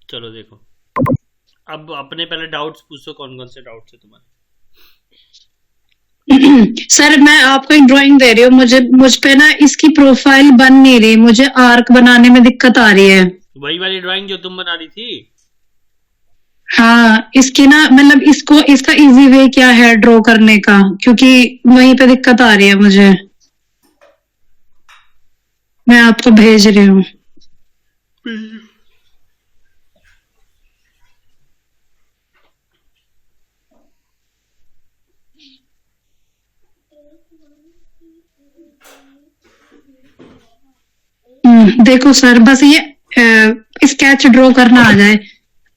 चलो देखो, अब अपने पहले डाउट्स पूछो, कौन कौन से डाउट्स है तुम्हारे। सर मैं आपको एक ड्राइंग दे रही हूँ, मुझ पे ना इसकी प्रोफाइल बन नहीं रही, मुझे आर्क बनाने में दिक्कत आ रही है। वही वाली ड्राइंग जो तुम बना रही थी। हाँ, इसकी ना मतलब इसको इसका इजी वे क्या है ड्रॉ करने का, क्योंकि वहीं पे दिक्कत आ रही है मुझे। मैं आपको भेज रही हूँ। देखो सर, बस ये स्केच ड्रॉ करना आ जाए।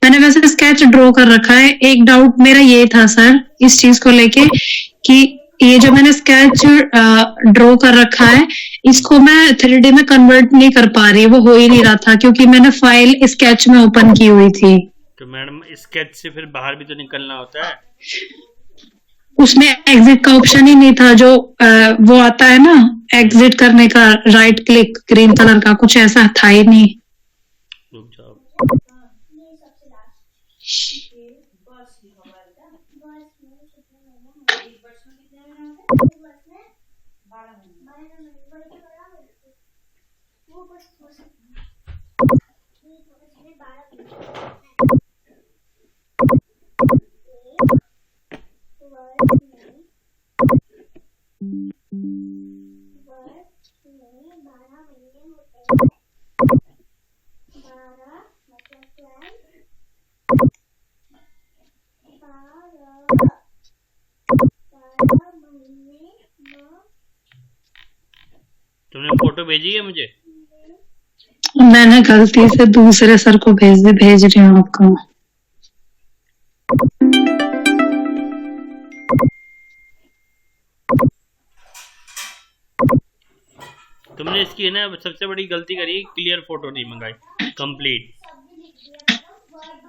मैंने वैसे स्केच ड्रॉ कर रखा है। एक डाउट मेरा ये था सर इस चीज को लेके कि ये जो मैंने स्केच ड्रॉ कर रखा है, इसको मैं 3D में कन्वर्ट नहीं कर पा रही, वो हो ही नहीं रहा था क्योंकि मैंने फाइल स्केच में ओपन की हुई थी। तो मैडम, स्केच से फिर बाहर भी तो निकलना होता है। उसमें एग्जिट का ऑप्शन ही नहीं था, जो वो आता है ना एग्जिट करने का, राइट क्लिक ग्रीन कलर का, कुछ ऐसा था ही नहीं। रुक जाओ। तुमने फोटो भेजी है मुझे? मैंने गलती से दूसरे सर को भेज रही हूँ आपको। तुमने इसकी है ना सबसे बड़ी गलती करी, क्लियर फोटो नहीं मंगाई कंप्लीट।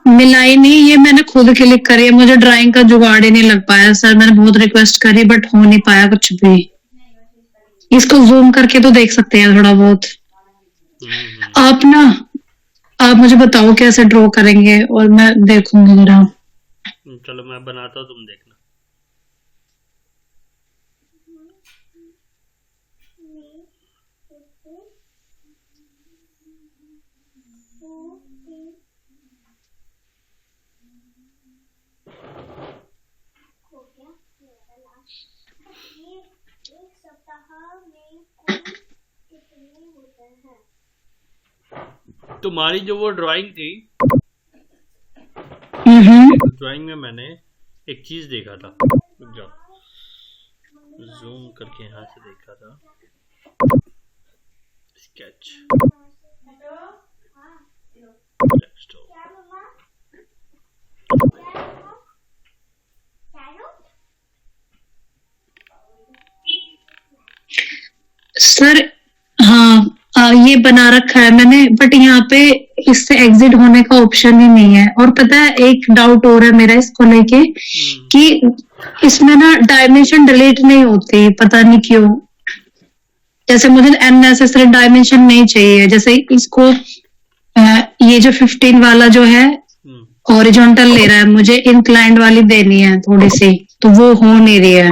मिलाई नहीं, ये मैंने खुद क्लिक करी है, मुझे ड्राइंग का जुगाड़ ही नहीं लग पाया सर। मैंने बहुत रिक्वेस्ट करी बट हो नहीं पाया कुछ भी। इसको जूम करके तो देख सकते हैं थोड़ा बहुत। आप ना, आप मुझे बताओ कैसे ड्रॉ करेंगे और मैं देखूंगी जरा। चलो मैं बनाता हूँ, तुम देखना। तुम्हारी जो वो ड्राइंग थी, ड्राइंग में मैंने एक चीज देखा था। रुक जाओ, जूम करके यहाँ से देखा था। स्केच सर हाँ, ये बना रखा है मैंने, बट यहाँ पे इससे एग्जिट होने का ऑप्शन ही नहीं है। और पता है एक डाउट और है मेरा इसको लेके कि इसमें ना डायमेंशन डिलीट नहीं होती, पता नहीं क्यों। जैसे मुझे अननेसेसरी डायमेंशन नहीं चाहिए, जैसे इसको ये जो 15 वाला जो है हॉरिजॉन्टल ले रहा है, मुझे इंक्लाइंड वाली देनी है थोड़ी सी, तो वो हो नहीं रही है।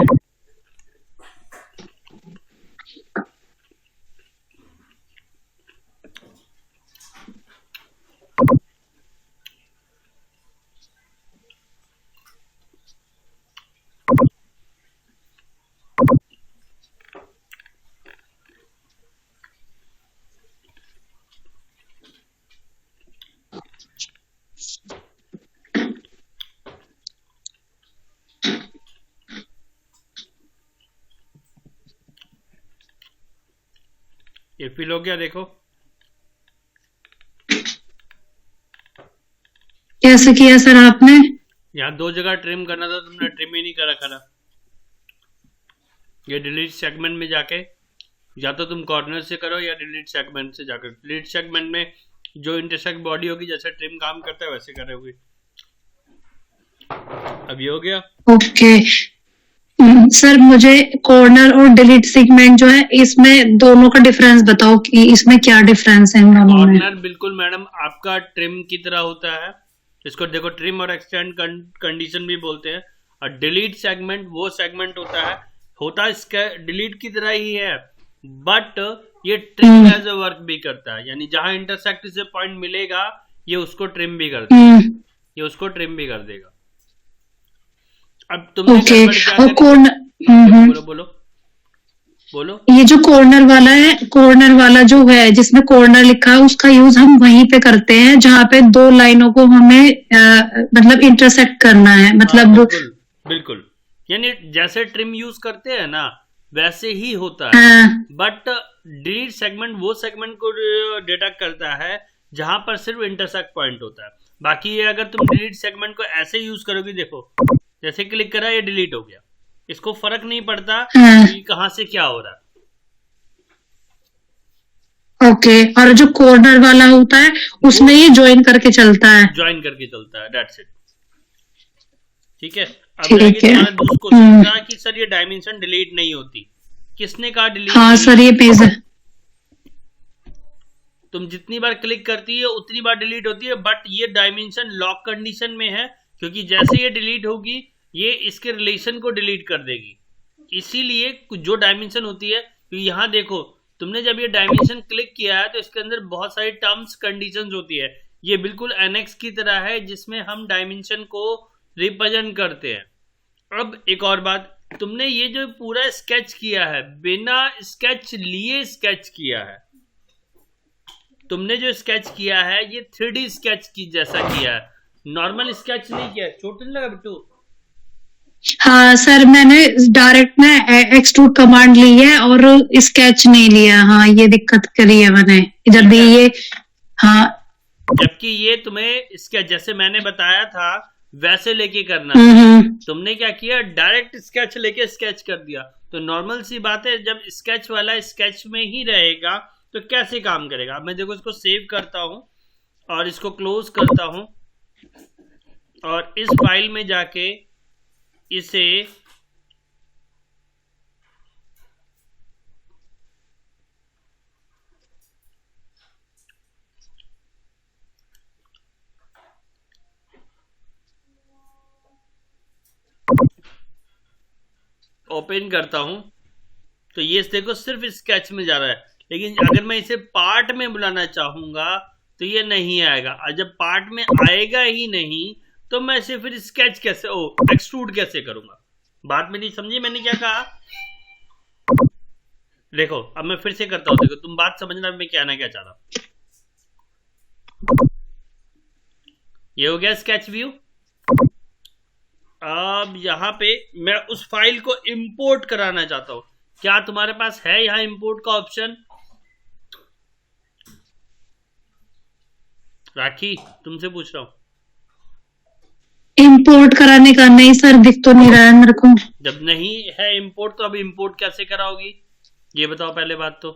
ये फिल हो गया, देखो। कैसे किया सर आपने? यहाँ 2 जगह ट्रिम करना था, तुमने ट्रिम ही नहीं कर रखा था। ये डिलीट सेगमेंट में जाके, या तो तुम कॉर्नर से करो या डिलीट सेगमेंट से जाकर। डिलीट सेगमेंट में जो इंटरसेक्ट बॉडी होगी, जैसे ट्रिम काम करता है वैसे करोगे। अब ये हो गया। ओके सर मुझे कॉर्नर और डिलीट सेगमेंट जो है इसमें दोनों का डिफरेंस बताओ कि इसमें क्या डिफरेंस है इन दोनों में। कॉर्नर बिल्कुल मैडम आपका ट्रिम की तरह होता है, इसको देखो ट्रिम और एक्सटेंड कंडीशन भी बोलते हैं। और डिलीट सेगमेंट वो सेगमेंट होता इसका डिलीट की तरह ही है, बट ये ट्रिम एज अ वर्क भी करता है, यानी जहां इंटरसेक्ट से पॉइंट मिलेगा ये उसको ट्रिम भी कर देगा, ये उसको ट्रिम भी कर देगा। अब तुमने ओके, क्या और बोलो बोलो बोलो। ये जो कॉर्नर वाला है, कॉर्नर वाला जो है जिसमें कॉर्नर लिखा है उसका यूज हम वहीं पे करते हैं जहाँ पे दो लाइनों को हमें मतलब इंटरसेक्ट करना है, मतलब बिल्कुल बिल्कुल, यानी जैसे ट्रिम यूज करते हैं ना वैसे ही होता है। बट डिलीट सेगमेंट वो सेगमेंट को डिटेक्ट करता है जहां पर सिर्फ इंटरसेक्ट पॉइंट होता है। बाकी ये अगर तुम डिलीट सेगमेंट को ऐसे यूज करोगे, देखो जैसे क्लिक करा ये डिलीट हो गया, इसको फर्क नहीं पड़ता कि कहां से क्या हो रहा है। ओके, और जो कॉर्नर वाला होता है उसमें ये ज्वाइन करके चलता है, ज्वाइन करके चलता है, दैट्स इट। ठीक है, अब तुम्हारा दूसरा क्वेश्चन था कि सर ये डायमेंशन डिलीट नहीं होती, किसने कहा डिलीट? हाँ सर ये पेज है, तुम जितनी बार क्लिक करती है उतनी बार डिलीट होती है, बट ये डायमेंशन लॉक कंडीशन में है, क्योंकि जैसे ये डिलीट होगी ये इसके रिलेशन को डिलीट कर देगी। इसीलिए जो डायमेंशन होती है, तो यहाँ देखो तुमने जब ये डायमेंशन क्लिक किया है तो इसके अंदर बहुत सारी टर्म्स कंडीशंस होती है, ये बिल्कुल एनेक्स की तरह है जिसमें हम डायमेंशन को रिप्रेजेंट करते हैं। अब एक और बात, तुमने ये जो पूरा स्केच किया है बिना स्केच लिए स्केच किया है, तुमने जो स्केच किया है ये 3D स्केच की जैसा किया है, नॉर्मल स्केच नहीं किया। चोट नहीं लगा बिट्टू? हाँ सर मैंने डायरेक्ट ना एक्सट्रूड कमांड ली है और स्केच नहीं लिया, हाँ ये दिक्कत करी है मैंने जब भी ये। हाँ, जबकि ये तुम्हें इसका जैसे मैंने बताया था वैसे लेके करना, तुमने क्या किया डायरेक्ट स्केच लेके स्केच कर दिया। तो नॉर्मल सी बात है, जब स्केच वाला स्केच में ही रहेगा तो कैसे काम करेगा। मैं देखो इसको सेव करता हूं और इसको क्लोज करता हूं और इस फाइल में जाके इसे ओपन करता हूं तो ये देखो सिर्फ स्केच में जा रहा है, लेकिन अगर मैं इसे पार्ट में बुलाना चाहूंगा तो ये नहीं आएगा। और जब पार्ट में आएगा ही नहीं तो मैं इसे फिर स्केच कैसे एक्सट्रूड कैसे करूंगा। बात मेरी समझी मैंने क्या कहा? देखो अब मैं फिर से करता हूं, देखो तुम बात समझना मैं कहना क्या चाह रहा। ये हो गया स्केच व्यू। अब यहां पे मैं उस फाइल को इंपोर्ट कराना चाहता हूं, क्या तुम्हारे पास है यहां इंपोर्ट का ऑप्शन? राखी तुमसे पूछ रहा हूं। इंपोर्ट कराने का नहीं सर, दिख तो नहीं रहा है मेरे को। जब नहीं है इंपोर्ट तो अब इंपोर्ट कैसे कराओगी ये बताओ पहले बात तो।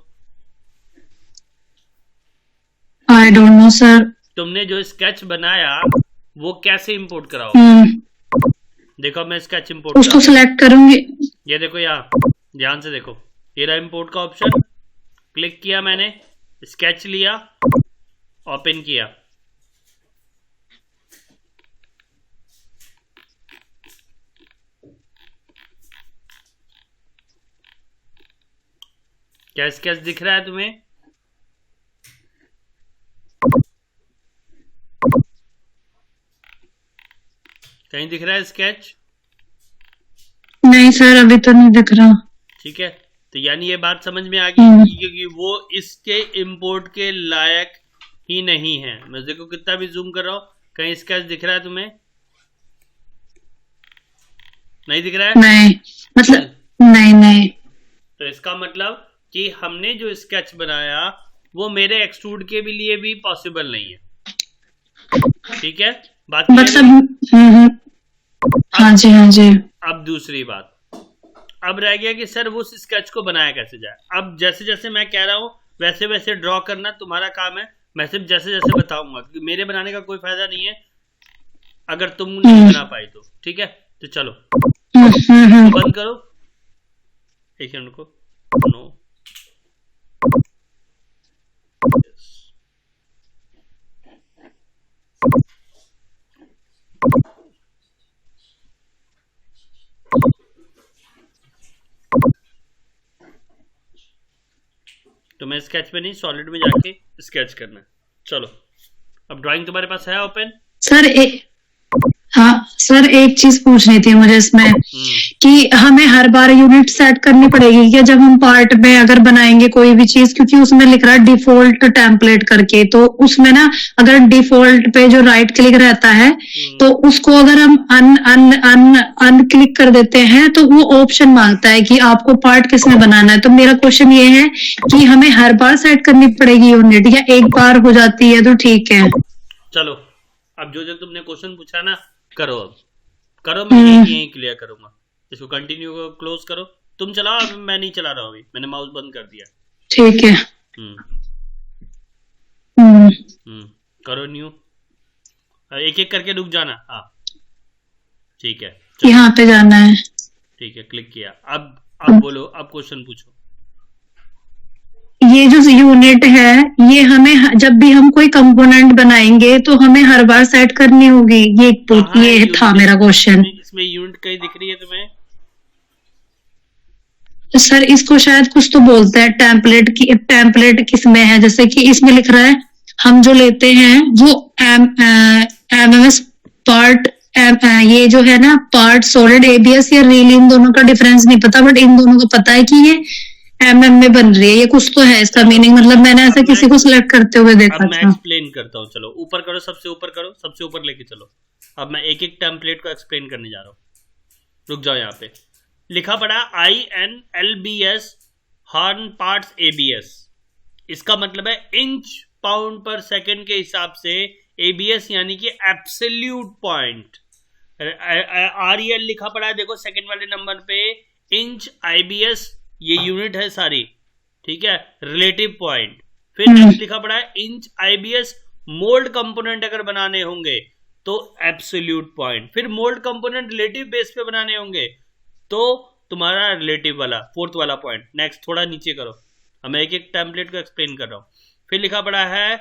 I don't know sir. तुमने जो स्केच बनाया वो कैसे इंपोर्ट कराओगे? देखो मैं स्केच इंपोर्ट उसको सिलेक्ट करूंगी, ये देखो यहाँ ध्यान से देखो, ये रहा इंपोर्ट का ऑप्शन, क्लिक किया मैंने, स्केच लिया, ओपन किया, क्या स्केच दिख रहा है तुम्हें? कहीं दिख रहा है स्केच? नहीं सर अभी तो नहीं दिख रहा। ठीक है, तो यानी ये बात समझ में आ गई क्योंकि वो इसके इंपोर्ट के लायक ही नहीं है। मैं देखो कितना भी जूम कर रहा हूं, कहीं स्केच दिख रहा है तुम्हें? नहीं दिख रहा है? नहीं, मतलब नहीं। तो इसका मतलब कि हमने जो स्केच बनाया वो मेरे एक्सट्रूड के भी लिए भी पॉसिबल नहीं है। ठीक है, बात मतलब हाँ जी। अब दूसरी बात, अब रह गया कि सर वो स्केच को बनाया कैसे जाए। अब जैसे जैसे मैं कह रहा हूं वैसे वैसे ड्रॉ करना तुम्हारा काम है, मैं सिर्फ जैसे जैसे बताऊंगा क्योंकि मेरे बनाने का कोई फायदा नहीं है अगर तुम नहीं बना पाई तो। ठीक है, तो चलो तो बंद करो, एक मिनट को, नो तो मैं स्केच में नहीं सॉलिड में जाके स्केच करना है। चलो अब ड्राइंग तुम्हारे पास है ओपन? सर हाँ सर, एक चीज पूछनी थी मुझे इसमें कि हमें हर बार यूनिट सेट करनी पड़ेगी क्या जब हम पार्ट में अगर बनाएंगे कोई भी चीज? क्योंकि उसमें लिख रहा है डिफॉल्ट टेम्पलेट करके, तो उसमें ना अगर डिफॉल्ट पे जो राइट क्लिक रहता है तो उसको अगर हम अन क्लिक कर देते हैं तो वो ऑप्शन मांगता है कि आपको पार्ट किसमें बनाना है। तो मेरा क्वेश्चन ये है कि हमें हर बार सेट करनी पड़ेगी यूनिट या एक बार हो जाती है तो ठीक है? चलो अब जो तुमने क्वेश्चन पूछा ना, करो अब करो, मैं यही क्लियर करूंगा। इसको कंटिन्यू करो, क्लोज करो, तुम चलाओ, अभी मैं नहीं चला रहा हूँ, अभी मैंने माउस बंद कर दिया। ठीक है। करो न्यू, एक एक करके रुक जाना। हाँ ठीक है, यहाँ पे जाना है। ठीक है, क्लिक किया। अब बोलो, अब क्वेश्चन पूछो। ये जो यूनिट है ये हमें जब भी हम कोई कंपोनेंट बनाएंगे तो हमें हर बार सेट करनी होगी, ये था मेरा क्वेश्चन। इसमें यूनिट कहीं दिख रही है तुम्हें? सर इसको शायद कुछ तो बोलते हैं टेम्पलेट किसमें है, जैसे कि इसमें लिख रहा है हम जो लेते हैं वो एमएमएस पार्ट, ये जो है ना पार्ट सॉलिड एबीएस या रील, इन दोनों का डिफरेंस नहीं पता, बट इन दोनों को पता है कि ये एमएम में बन रही है, ये कुछ तो है इसका मीनिंग। मतलब मैंने ऐसे किसी को सिलेक्ट करते हुए देखा था। मैं एक्सप्लेन करता हूँ, चलो ऊपर करो, सबसे ऊपर करो, सबसे ऊपर लेके चलो। अब मैं एक एक टेम्पलेट को एक्सप्लेन करने जा रहा हूँ, रुक जाओ। यहाँ पे लिखा पड़ा INLBS हॉर्न पार्ट्स ABS, इसका मतलब है इंच पाउंड पर सेकंड के हिसाब से ABS यानी कि एब्सोल्यूट पॉइंट। REL लिखा पड़ा है, देखो सेकंड वाले नंबर पे, इंच IBS ये यूनिट है सारी, ठीक है, रिलेटिव पॉइंट। फिर नेक्स्ट लिखा पड़ा है इंच IBS मोल्ड कंपोनेंट अगर बनाने होंगे तो एब्सोल्यूट पॉइंट। फिर मोल्ड कंपोनेंट रिलेटिव बेस पे बनाने होंगे तो तुम्हारा रिलेटिव वाला फोर्थ वाला पॉइंट। नेक्स्ट थोड़ा नीचे करो, मैं एक एक टेम्पलेट को एक्सप्लेन कर रहा हूं। फिर लिखा पड़ा है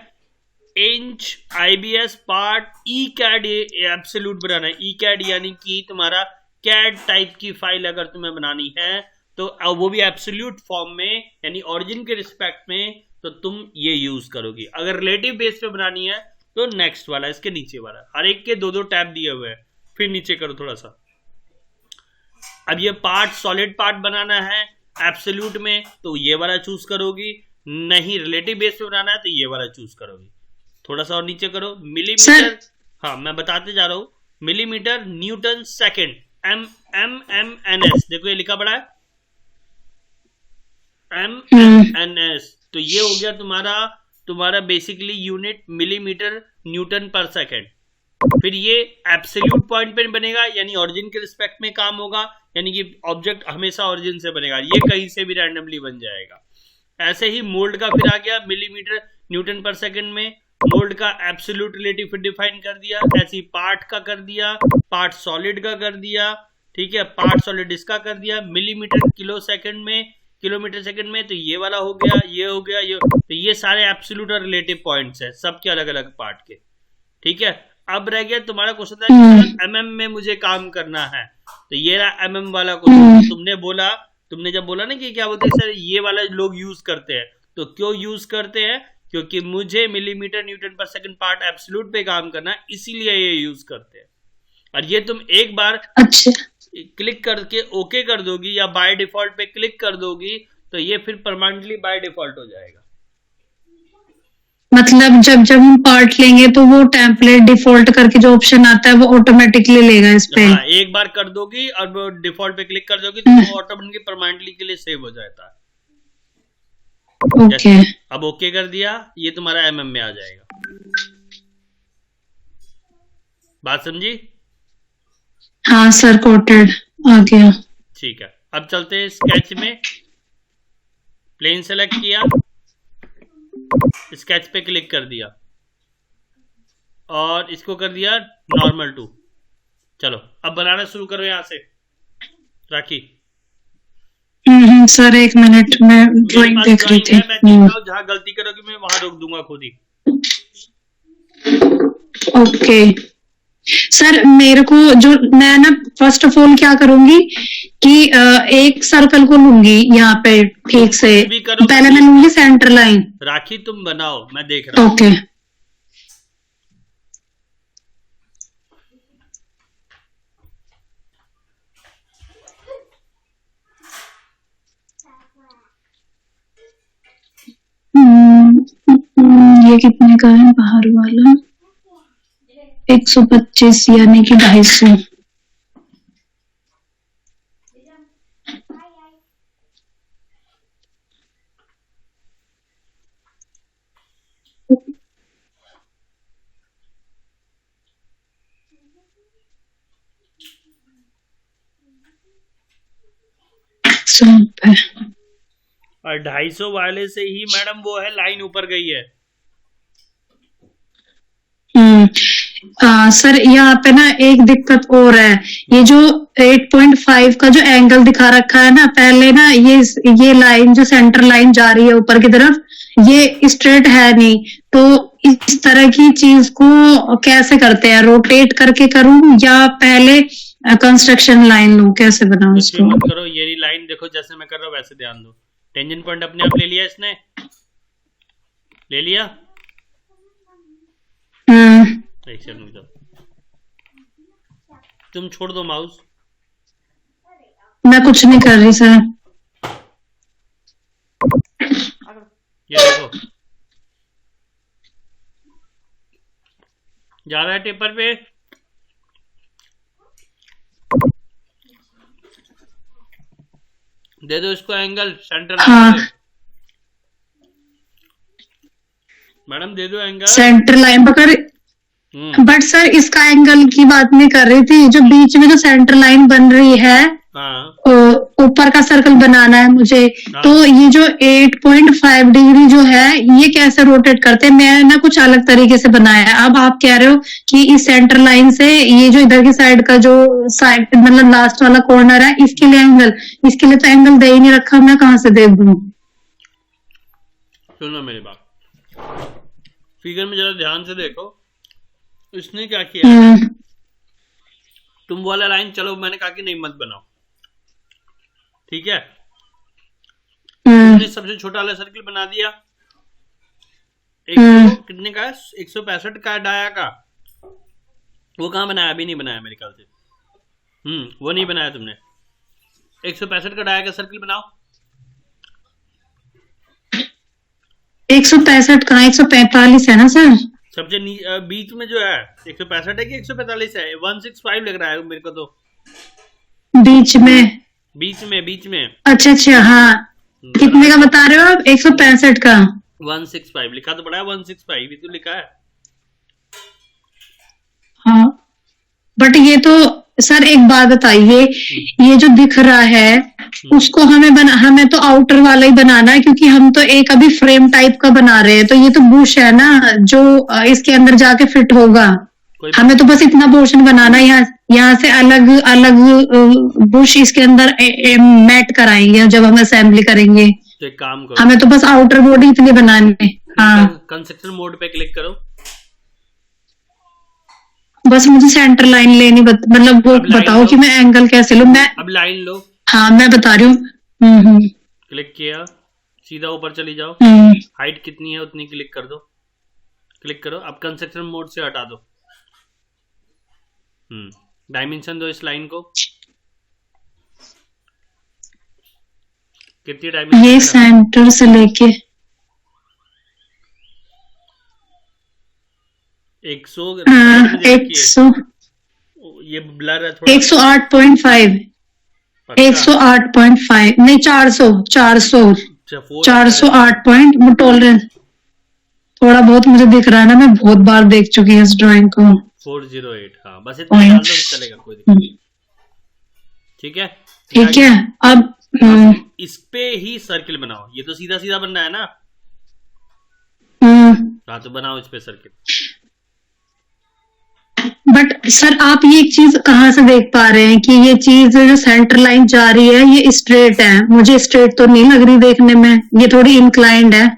इंच IBS पार्ट ECAD एब्सोल्यूट बनाना है। ECAD यानी कि तुम्हारा CAD टाइप की फाइल अगर तुम्हें बनानी है तो वो भी एब्सोल्यूट फॉर्म में यानी ओरिजिन के रिस्पेक्ट में, तो तुम ये यूज करोगी। अगर रिलेटिव बेस पे बनानी है तो नेक्स्ट वाला, इसके नीचे वाला, हर एक के दो टैब दिए हुए हैं। फिर नीचे करो थोड़ा सा। अब ये पार्ट सॉलिड पार्ट बनाना है एब्सोल्यूट में तो ये वाला चूज करोगी, नहीं रिलेटिव बेस पे बनाना है तो ये वाला चूज करोगी। थोड़ा सा और नीचे करो, मिलीमीटर, हाँ मैं बताते जा रहा हूं, मिलीमीटर न्यूटन सेकेंड, MMNS, देखो ये लिखा पड़ा है MMNS, तो ये हो गया तुम्हारा बेसिकली यूनिट मिलीमीटर न्यूटन पर सेकेंड। फिर ये एब्सोल्यूट पॉइंट पे बनेगा यानी ओरिजिन के रिस्पेक्ट में काम होगा, यानी कि ऑब्जेक्ट हमेशा ओरिजिन से बनेगा, ये कहीं से भी रैंडमली बन जाएगा। ऐसे ही मोल्ड का फिर आ गया मिलीमीटर न्यूटन पर सेकेंड में, मोल्ड का एब्सोल्यूट रिलेटिव फिर डिफाइन कर दिया। ऐसे ही पार्ट का कर दिया, पार्ट सॉलिड का कर दिया, ठीक है, पार्ट सॉलिड इसका कर दिया। मिलीमीटर किलो सेकेंड में, किलोमीटर सेकंड में, तो ये वाला हो गया, ये हो गया, ये, तो ये सारे एब्सोल्यूट और रिलेटिव पॉइंट्स है सबके अलग अलग पार्ट के, ठीक है। अब रह गया तुम्हारा क्वेश्चन था कि MM में मुझे काम करना है, तो ये रहा MM वाला क्वेश्चन। तुमने जब बोला ना कि क्या बोलते हैं सर ये वाला लोग यूज करते हैं, तो क्यों यूज करते हैं? क्योंकि मुझे मिलीमीटर न्यूटन पर सेकंड पार्ट एब्सोल्यूट पे काम करना है, इसीलिए ये यूज करते हैं। और ये तुम एक बार क्लिक करके ओके कर दोगी या बाय डिफॉल्ट पे क्लिक कर दोगी तो ये फिर परमानेंटली बाय डिफॉल्ट हो जाएगा। मतलब जब हम पार्ट लेंगे तो वो टेम्पलेट डिफॉल्ट करके जो ऑप्शन आता है वो ऑटोमेटिकली लेगा इस पे। हाँ, एक बार कर दोगी और वो डिफॉल्ट पे क्लिक कर दोगी तो वो ऑटोमेटिकली परमानेंटली के लिए सेव हो जाता है। ओके, अब ओके कर दिया, ये तुम्हारा MM में आ जाएगा। बात समझी? हाँ सर, कोटेड आ गया। ठीक है, अब चलते हैं स्केच में। प्लेन सेलेक्ट किया, स्केच पे क्लिक कर दिया और इसको कर दिया नॉर्मल टू। चलो अब बनाना शुरू करो यहां से। राखी? सर एक मिनट, मैं मेरे ड्राइंग पास देख रही ड्राइंग थी। है, मैं देख रहा हूँ, जहाँ गलती करोगे मैं वहां रोक दूंगा खुद ही। ओके सर, मेरे को जो, मैं ना फर्स्ट ऑफ ऑल क्या करूंगी कि एक सर्कल को लूंगी यहाँ पे ठीक से, कुछ भी करो, पहले मैं लूंगी सेंटर लाइन। राखी तुम बनाओ, मैं देख रहा हूँ। ओके ये कितने का है बाहर वाला? 125 यानी कि 250। और 250 वाले से ही मैडम वो है, लाइन ऊपर गई है। सर यहाँ पे ना एक दिक्कत और है, ये जो 8.5 का जो एंगल दिखा रखा है ना, पहले ना ये लाइन जो सेंटर लाइन जा रही है ऊपर की तरफ, ये स्ट्रेट है नहीं, तो इस तरह की चीज को कैसे करते हैं? रोटेट करके करूं या पहले कंस्ट्रक्शन लाइन लूं? कैसे बनाऊं इसको? मत करो, ये लाइन देखो जैसे मैं कर रहा हूँ वैसे ध्यान दो। टेंजेंट पॉइंट अपने आप ले लिया इसने, ले लिया। एक सेकंड रुक जाओ, तुम छोड़ दो माउस। मैं कुछ नहीं कर रही सर। ये देखो जा रहा है टेपर पे। दे दो इसको एंगल सेंटर लाइन पे। मैडम दे दो एंगल सेंटर लाइन पकड़। बट सर इसका एंगल की बात नहीं कर रही थी, जो बीच में जो सेंटर लाइन बन रही है, ऊपर का सर्कल बनाना है मुझे, तो ये जो 8.5 डिग्री जो है ये कैसे रोटेट करते हैं? मैं ना कुछ अलग तरीके से बनाया है। अब आप कह रहे हो कि इस सेंटर लाइन से ये जो इधर की साइड का जो साइड मतलब लास्ट वाला कॉर्नर है, इसके लिए एंगल, इसके लिए तो एंगल दे ही नहीं रखा, मैं कहाँ से दे दूं? सुनो मेरी बात, फिगर में जरा ध्यान से देखो। इसने क्या किया, तुम वाला लाइन चलो, मैंने कहा कि नहीं मत बनाओ, ठीक है? तुमने सबसे छोटा वाला सर्किल बना दिया। कितने का है? 165 का डाया का। वो कहाँ बनाया? अभी नहीं बनाया मेरे ख्याल से। वो नहीं बनाया तुमने। 165 का डाया का सर्किल बनाओ। 165 का 145 है ना सर? सबसे बीच में जो है 165 है कि 145 है? 165 लग रहा है मेरे को तो। बीच में अच्छा हाँ, कितने का बता रहे हो आप? 165 का 165 लिखा तो पड़ा है, 165 तो लिखा है। हाँ बट ये तो सर एक बात बताइए, ये जो दिख रहा है उसको हमें तो आउटर वाला ही बनाना है, क्योंकि हम तो एक अभी फ्रेम टाइप का बना रहे हैं, तो ये तो बुश है ना जो इसके अंदर जाके फिट होगा। हमें तो बस इतना पोर्शन बनाना है, यहाँ से अलग अलग बुश इसके अंदर मैट कराएंगे जब हम असेंबली करेंगे। तो एक काम करो, हमें तो बस आउटर बॉडी इतनी बनानी है। हाँ कंस्ट्रक्शन मोड पे क्लिक करो। बस मुझे सेंटर लाइन लेनी मतलब वो बताओ कि मैं एंगल कैसे लूं। मैं अब लाइन लो। हाँ मैं बता रही हूँ। क्लिक किया, सीधा ऊपर चली जाओ। हाइट कितनी है उतनी क्लिक कर दो। क्लिक करो, अब कंस्ट्रक्शन मोड से हटा दो। डायमेंशन दो इस लाइन को। कितनी डायमेंशन? ये सेंटर से लेके 100 ये ब्लर है थोड़ा। 108.5 108.5 नहीं 408 पॉइंट टॉलरेंस। थोड़ा बहुत मुझे दिख रहा है ना, मैं बहुत बार देख चुकी हूँ इस ड्राइंग को। 408 हाँ बस इतना डाल दो, चलेगा, कोई दिक्कत नहीं। ठीक है ठीक है। अब इस पे ही सर्किल बनाओ। ये तो सीधा सीधा बनना है ना। हाँ तो बनाओ इस पे सर्किल। बट सर आप ये एक चीज कहाँ से देख पा रहे हैं कि ये चीज जो सेंटर लाइन जा रही है ये स्ट्रेट है? मुझे स्ट्रेट तो नहीं लग रही देखने में, ये थोड़ी इंक्लाइंड है।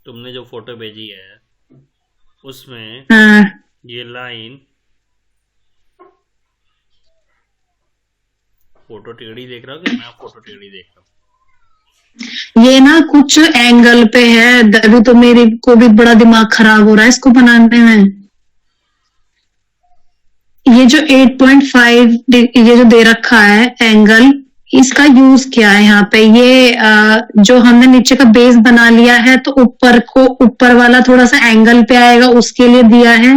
तुमने जो फोटो भेजी है उसमें हाँ, ये लाइन, फोटो टेढ़ी देख रहा हो कि मैं फोटो टेढ़ी देख रहा हूँ? ये ना कुछ एंगल पे है, अभी तो मेरे को भी बड़ा दिमाग खराब हो रहा है इसको बनाने में। ये जो 8.5 ये जो दे रखा है एंगल, इसका यूज क्या है यहाँ पे? ये जो हमने नीचे का बेस बना लिया है तो ऊपर वाला थोड़ा सा एंगल पे आएगा उसके लिए दिया है।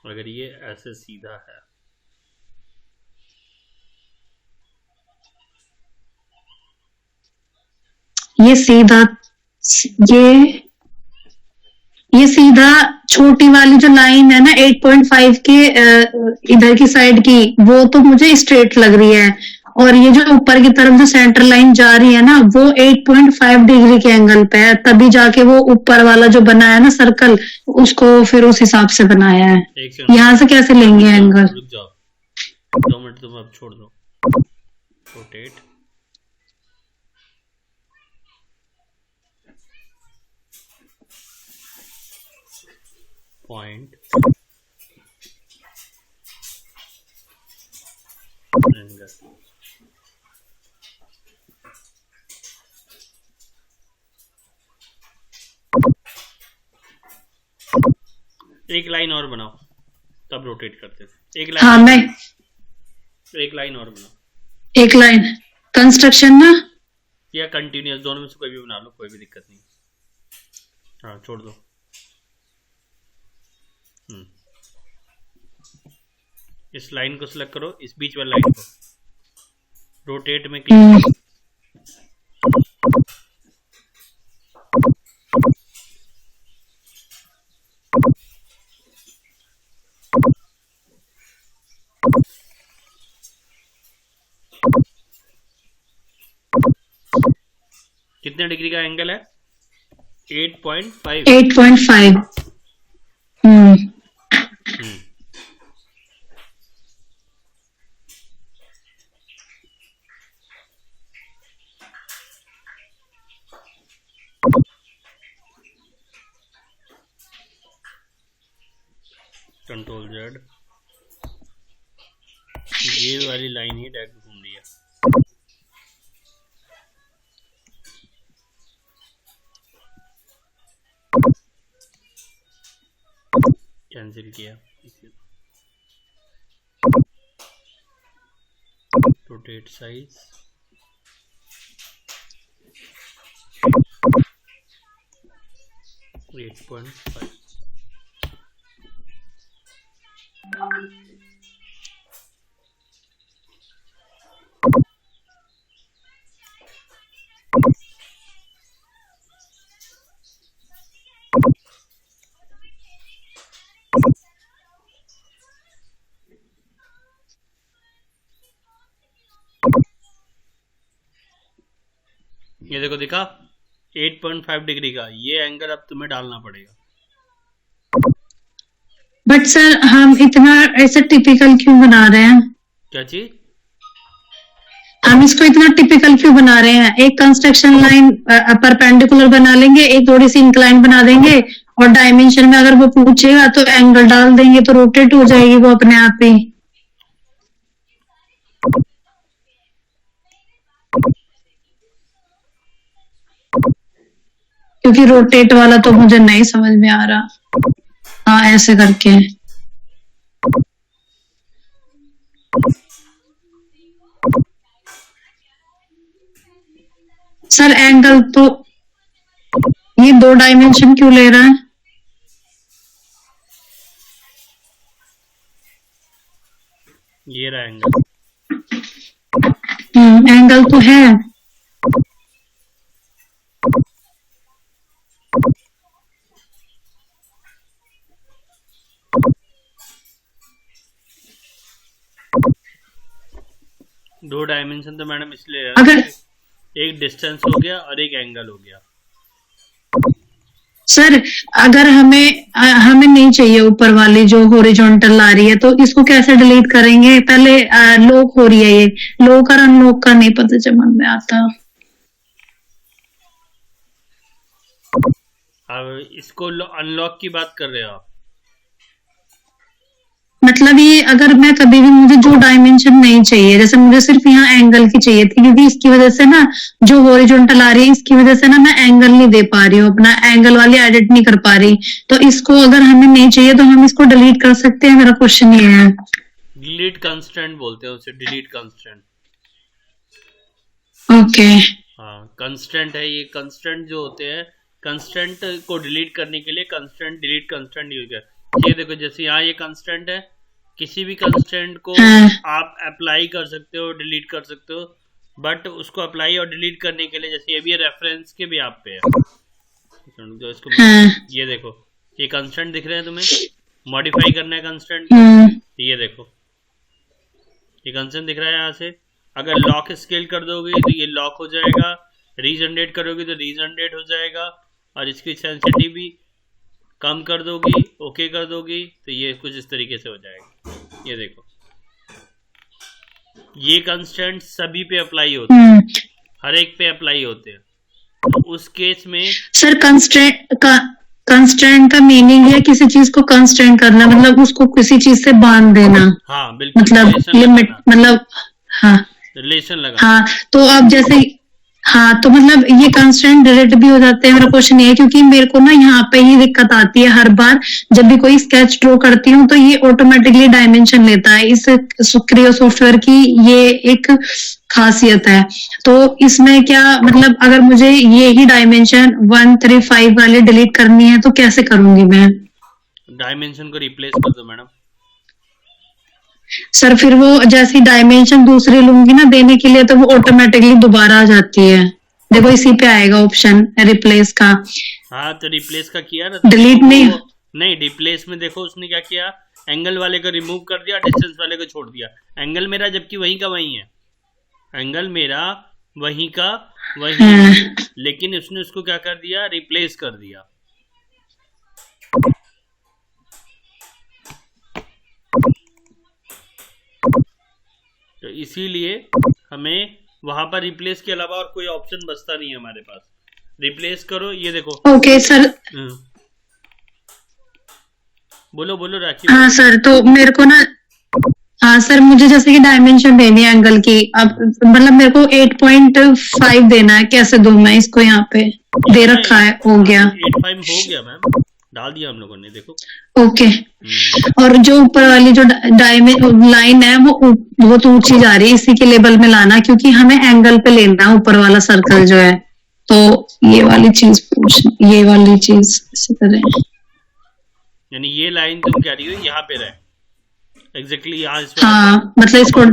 अगर ये ऐसे सीधा है, ये सीधा, ये ये सीधा छोटी वाली जो लाइन है ना 8.5 के इधर की साइड की, वो तो मुझे स्ट्रेट लग रही है। और ये जो ऊपर की तरफ जो सेंटर लाइन जा रही है ना वो 8.5 डिग्री के एंगल पे है, तभी जाके वो ऊपर वाला जो बनाया है ना सर्कल, उसको फिर उस हिसाब से बनाया है। एक सेकंड यहाँ से कैसे लेंगे एंगल? रुक जाओ, 2 मिनट तुम अब छोड़ दो। Rotate, point, angle. एक लाइन और बनाओ तब रोटेट करते थे। एक लाइन, हाँ मैं एक लाइन और बनाओ, एक लाइन कंस्ट्रक्शन ना, या कंटिन्यूस, दोनों में से कोई भी बना लो, कोई भी दिक्कत नहीं। हाँ छोड़ दो। इस लाइन को सिलेक्ट करो, इस बीच वाली लाइन को रोटेट में क्लिक करो। कितने डिग्री का एंगल है? 8.5। 8.5। कंट्रोल जेड, ये वाली लाइन ही डायरेक्ट घूम रही है। कैंसिल किया, rotate size, eight point five. ये देखो, दिखा 8.5 डिग्री का, ये एंगल अब तुम्हें डालना पड़ेगा। बट सर हम इतना ऐसे टिपिकल क्यों बना रहे हैं? क्या चीज? हम इसको इतना टिपिकल क्यों बना रहे हैं? एक कंस्ट्रक्शन लाइन परपेंडिकुलर बना लेंगे, एक थोड़ी सी इंक्लाइन बना देंगे, और डायमेंशन में अगर वो पूछेगा तो एंगल डाल देंगे तो रोटेट हो जाएगी वो अपने आप ही। क्योंकि रोटेट वाला तो मुझे नहीं समझ में आ रहा। हाँ ऐसे करके सर एंगल तो ये 2 डायमेंशन क्यों ले रहा है? ये रहा एंगल। एंगल तो है। दो डायमेंशन तो मैडम इसलिए अगर एक डिस्टेंस हो गया और एक एंगल हो गया। सर अगर हमें नहीं चाहिए ऊपर वाली जो हॉरिजॉन्टल आ रही है, तो इसको कैसे डिलीट करेंगे? पहले लॉक हो रही है, ये लॉक और अनलॉक का नहीं पता समझ में आता। अब इसको अनलॉक की बात कर रहे हो आप? मतलब ये अगर मैं कभी भी, मुझे जो डायमेंशन नहीं चाहिए, जैसे मुझे सिर्फ यहाँ एंगल की चाहिए थी, क्योंकि इसकी वजह से ना जो हॉरिजॉन्टल आ रही है, इसकी वजह से ना मैं एंगल नहीं दे पा रही हूँ, अपना एंगल वाली एडिट नहीं कर पा रही। तो इसको अगर हमें नहीं चाहिए तो हम इसको डिलीट कर सकते हैं? मेरा क्वेश्चन ये है। डिलीट कंस्ट्रेंट बोलते हैं उसे, डिलीट कंस्ट्रेंट। ओके। हाँ, कंस्ट्रेंट है ये। कंस्ट्रेंट जो होते हैं, कंस्ट्रेंट को डिलीट करने के लिए कंस्ट्रेंट, डिलीट कंस्ट्रेंट यूज कर। ये देखो, जैसे यहाँ ये कंस्ट्रेंट है, किसी भी कंस्ट्रेंट को आप अप्लाई कर सकते हो, डिलीट कर सकते हो, बट उसको अप्लाई और डिलीट करने के लिए, जैसे ये भी रेफरेंस के भी आप पे है, जो इसको ये देखो, ये कंस्ट्रेंट दिख रहे हैं तुम्हें, मॉडिफाई करना है कंस्ट्रेंट को, ये देखो ये कंस्ट्रेंट दिख रहा है। यहाँ से अगर लॉक स्केल कर दोगे तो ये लॉक हो जाएगा, रीजनरेट करोगे तो रीजनरेट हो जाएगा, और इसकी सेंसिटिविटी कम कर दोगी, ओके कर दोगी, तो ये कुछ इस तरीके से हो जाएगा। ये देखो, ये कंस्ट्रेंट सभी पे अप्लाई होते हैं, हर एक पे अप्लाई होते हैं। तो उस केस में सर कंस्ट्रेंट का मीनिंग है किसी चीज को कंस्ट्रेंट करना, मतलब उसको किसी चीज से बांध देना। हाँ बिल्कुल, मतलब लिमिट, मतलब हाँ रिलेशन लगा। हाँ, तो आप जैसे, हाँ तो मतलब ये कंस्ट्रेंट डिलीट भी हो जाते हैं। मेरा क्वेश्चन ये है, क्योंकि मेरे को ना यहाँ पे ही दिक्कत आती है हर बार जब भी कोई स्केच ड्रॉ करती हूँ, तो ये ऑटोमेटिकली डायमेंशन लेता है। इस क्रियो सॉफ्टवेयर की ये एक खासियत है। तो इसमें क्या मतलब, अगर मुझे ये ही डायमेंशन 135 वाली डिलीट करनी है तो कैसे करूंगी मैं? डायमेंशन को रिप्लेस कर दो मैडम। सर फिर वो जैसी डायमेंशन दूसरी लूंगी ना देने के लिए, तो वो ऑटोमेटिकली दोबारा आ जाती है। देखो इसी पे आएगा ऑप्शन रिप्लेस का। हाँ तो रिप्लेस का किया ना, डिलीट नहीं रिप्लेस में देखो उसने क्या किया, एंगल वाले को रिमूव कर दिया, डिस्टेंस वाले को छोड़ दिया। एंगल मेरा जबकि वहीं का वहीं है, एंगल मेरा वहीं का वहीं है, लेकिन उसने उसको क्या कर दिया, रिप्लेस कर दिया। तो इसीलिए हमें वहां पर रिप्लेस के अलावा और कोई ऑप्शन बचता नहीं है हमारे पास। रिप्लेस करो, ये देखो। Okay sir. बोलो बोलो राखी। हाँ सर, तो मेरे को ना, हाँ सर मुझे जैसे कि डायमेंशन देनी है एंगल की, अब मतलब मेरे को 8.5 देना है, कैसे दूं मैं इसको? यहाँ पे दे रखा है, हो गया 8.5 हो गया मैम, डाल दिया हम लोगों ने, देखो। ओके। और जो ऊपर वाली जो लाइन है वो बहुत ऊंची जा रही है, इसी के लेवल में लाना, क्योंकि हमें एंगल पे लेना है ऊपर वाला सर्कल जो है। तो ये वाली चीज ये वाली चीज ऐसे करें, यानी ये लाइन तुम कह रही हो यहाँ पे रहे एग्जैक्टली यहाँ। हाँ मतलब इसको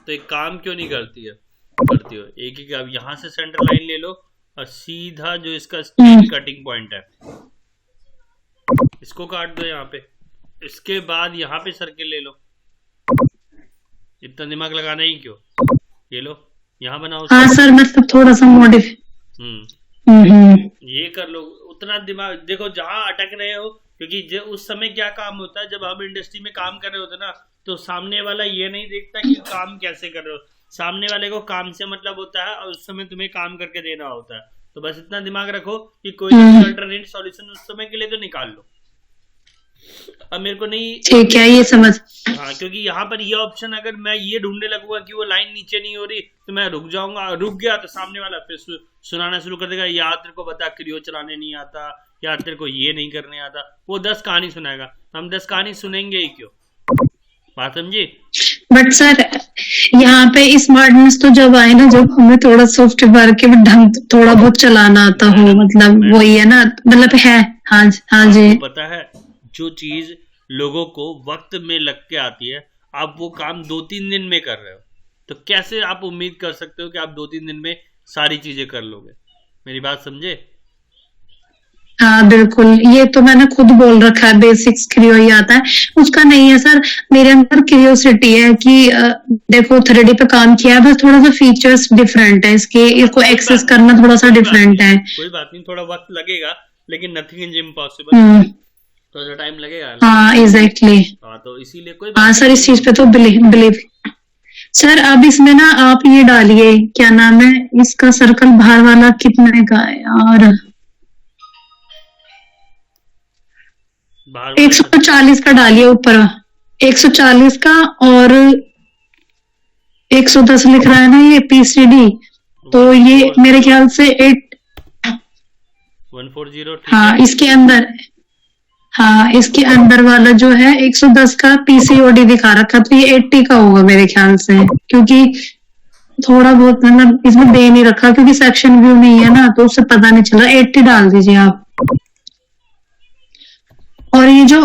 तो एक काम क्यों नहीं करती हो, एक ही अब यहाँ से सेंटर लाइन ले लो और सीधा जो इसका कटिंग पॉइंट है इसको काट दो यहाँ पे, इसके बाद यहाँ पे सर्किल ले लो। इतना दिमाग लगाना ही क्यों, ये लो यहाँ बनाओ। हाँ सर मतलब थोड़ा सा ये कर लो, उतना दिमाग देखो जहां अटक रहे हो, क्योंकि उस समय क्या काम होता है, जब हम इंडस्ट्री में काम कर रहे होते ना, तो सामने वाला ये नहीं देखता कि काम कैसे कर रहे हो, सामने वाले को काम से मतलब होता है और उस समय तुम्हें काम करके देना होता है। तो बस इतना दिमाग रखो कि कोई अल्टरनेट सॉल्यूशन उस समय के लिए तो निकाल लो। अब मेरे को नहीं, ठीक है ये समझ। हाँ, क्योंकि यहाँ पर ये ऑप्शन अगर मैं ये ढूंढने लगूंगा कि वो लाइन नीचे नहीं हो रही, तो मैं रुक जाऊंगा, रुक गया तो सामने वाला फिर सुनाना शुरू कर देगा, यार तेरे को बता क्रियो चलाने नहीं आता, यार तेरे को ये नहीं करने आता, वो 10 कहानी सुनाएगा। हम 10 कहानी सुनेंगे ही क्यों, बात समझी? बट सर यहाँ पे स्मार्टनेस तो जब आए ना, जब हमें थोड़ा सॉफ्टवेयर के ढंग थोड़ा बहुत चलाना आता हो, मतलब वही है ना, मतलब है। हाँ जी। पता है जो चीज लोगों को वक्त में लग के आती है, आप वो काम 2-3 दिन में कर रहे हो, तो कैसे आप उम्मीद कर सकते हो कि आप 2-3 दिन में सारी चीजें कर लोगे? मेरी बात समझे? हाँ बिल्कुल, ये तो मैंने खुद बोल रखा है, बेसिक्स क्रियो ही आता है, उसका नहीं है सर। मेरे अंदर क्यूरियोसिटी है कि देखो 3D पे काम किया है, बस थोड़ा सा फीचर्स डिफरेंट है इसके, इसको कोई एक्सेस बात करना थोड़ा सा कोई बात डिफरेंट नहीं, है। कोई बात नहीं, थोड़ा वक्त लगेगा, लेकिन नथिंग इज इम्पॉसिबल। हम्म। थोड़ा सा टाइम लगेगा हाँ एग्जैक्टली। हाँ, तो इसीलिए कोई हाँ बात सर, इस नहीं। चीज पे तो बिलीव बिलीव। सर अब इसमें ना आप ये डालिए, क्या नाम है इसका, सर्कल बाहर वाला कितने का है यार, बाहर वाले 140 का डालिए ऊपर, 140 का, और 110 लिख रहा है ना ये PCD, तो ये मेरे ख्याल से 140, ठीक हाँ है। इसके अंदर, हाँ इसके अंदर वाला जो है 110 का PCOD दिखा रखा, तो ये 80 का होगा मेरे ख्याल से, क्योंकि थोड़ा बहुत मतलब इसमें दे नहीं रखा, क्योंकि सेक्शन व्यू नहीं है ना, तो उससे पता नहीं चल रहा। 80 डाल दीजिए आप। और ये जो,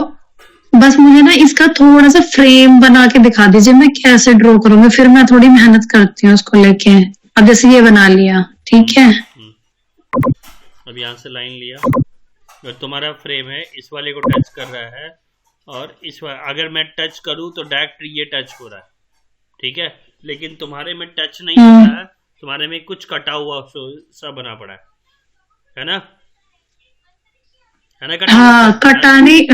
बस मुझे ना इसका थोड़ा सा फ्रेम बना के दिखा दीजिए, मैं कैसे ड्रॉ करूंगी, फिर मैं थोड़ी मेहनत करती हूँ उसको लेके। अब जैसे ये बना लिया, ठीक है। अब यहाँ से लाइन लिया, और तुम्हारा फ्रेम है, इस वाले को टच कर रहा है, और अगर मैं टच करूँ तो डायरेक्ट ये टच हो रहा है, ठीक है, लेकिन तुम्हारे में टच नहीं हो रहा है, तुम्हारे में कुछ कटा हुआ सा बना पड़ा है ना? है ना? कटा हाँ हुआ कटा नहीं।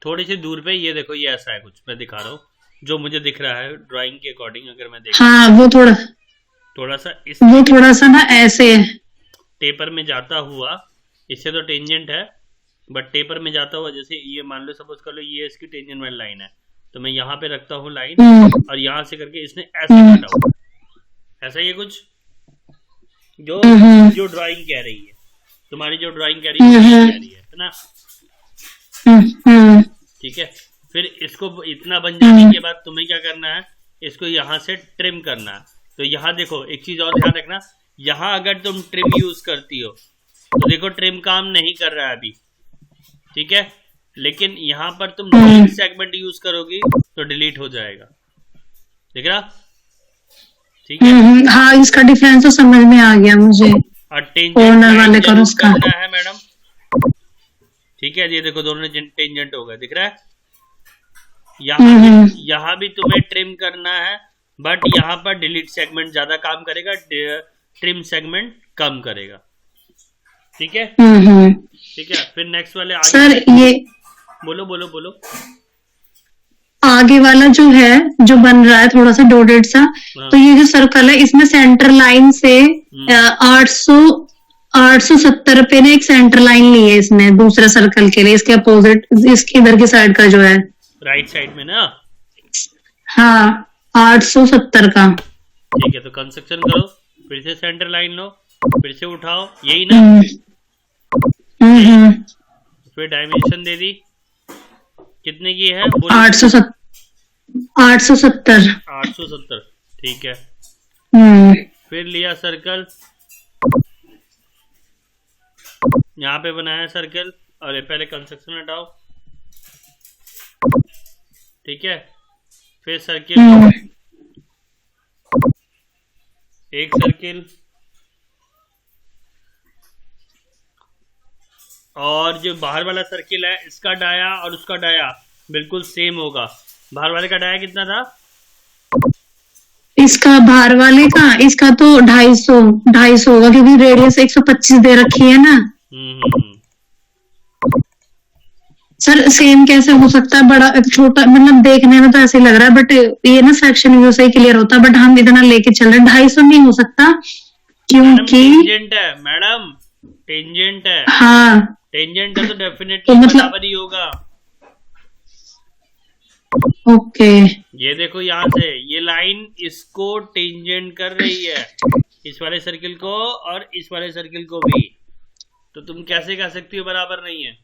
थोड़ी सी दूर पे, ये देखो, ये ऐसा है कुछ, मैं दिखा रहा हूँ जो मुझे दिख रहा है ड्राइंग के अकॉर्डिंग। अगर मैं देख, हाँ वो थोड़ा सा इस थोड़ा सा ना ऐसे टेपर में जाता हुआ, इससे तो टेंजेंट है, बट टेपर में जाता हुआ, जैसे ये मान लो, सपोज कर लो ये इसकी टेंजेंट वाली लाइन है, तो मैं यहाँ पे रखता हूँ लाइन, और यहाँ से करके इसने ऐसे काटा हुआ, ऐसा ये कुछ जो जो ड्राइंग कह रही है, तुम्हारी जो ड्राइंग कह रही है ना? ठीक है। फिर इसको इतना बन जाने के बाद तुम्हें क्या करना है, इसको यहाँ से ट्रिम करना है। तो यहाँ देखो, एक चीज और ध्यान रखना, यहाँ अगर तुम ट्रिम यूज करती हो तो देखो ट्रिम काम नहीं कर रहा है अभी, ठीक है, लेकिन यहाँ पर तुम डिलीट सेगमेंट यूज करोगी तो डिलीट हो जाएगा, देख रहा? ठीक है। हाँ इसका डिफरेंस तो समझ में आ गया मुझे। और टेंजेंट वाले का उसका करना है मैडम, ठीक है, ये देखो दोनों टेंजेंट हो गए, दिख रहा है? यहाँ भी तुम्हें ट्रिम करना है, बट यहाँ पर डिलीट सेगमेंट ज्यादा काम करेगा, ट्रिम सेगमेंट कम करेगा, ठीक है? ठीक है। फिर नेक्स्ट वाले आगे सर ये बोलो बोलो बोलो। आगे वाला जो है, जो बन रहा है थोड़ा सा डॉटेड सा, तो ये जो सर्कल है इसमें सेंटर लाइन से 870 पे ना एक सेंटर लाइन ली है इसने दूसरे सर्कल के लिए, इसके अपोजिट, इसकी इधर की साइड का जो है, राइट साइड में ना? हाँ 870 का। ठीक है, तो कंस्ट्रक्शन करो, फिर से सेंटर लाइन लो, फिर से उठाओ, यही ना? फिर डायमेंशन दे दी, कितने की है? 870, ठीक है। फिर लिया सर्कल, यहाँ पे बनाया सर्कल, और ये पहले कंस्ट्रक्शन हटाओ, ठीक है। फिर सर्किल, एक सर्किल, और जो बाहर वाला सर्किल है इसका डाया और उसका डाया बिल्कुल सेम होगा। बाहर वाले का डाया कितना था? इसका बाहर वाले का, इसका तो 250 होगा, क्योंकि रेडियस 125 दे रखी है ना। सर सेम कैसे हो सकता है, बड़ा छोटा, मतलब देखने में तो ऐसे लग रहा है, बट ये ना सेक्शन व्यू से ही क्लियर होता है, बट हम इतना लेके चल रहे हैं, 250 नहीं हो सकता, क्योंकि टेंजेंट है मैडम, टेंजेंट है। हाँ टेंजेंट है तो डेफिनेटली बराबर ही होगा। ओके, ये देखो यहाँ से ये लाइन इसको टेंजेंट कर रही है, इस वाले सर्किल को और इस वाले सर्किल को भी, तो तुम कैसे कह सकती हो बराबर नहीं है?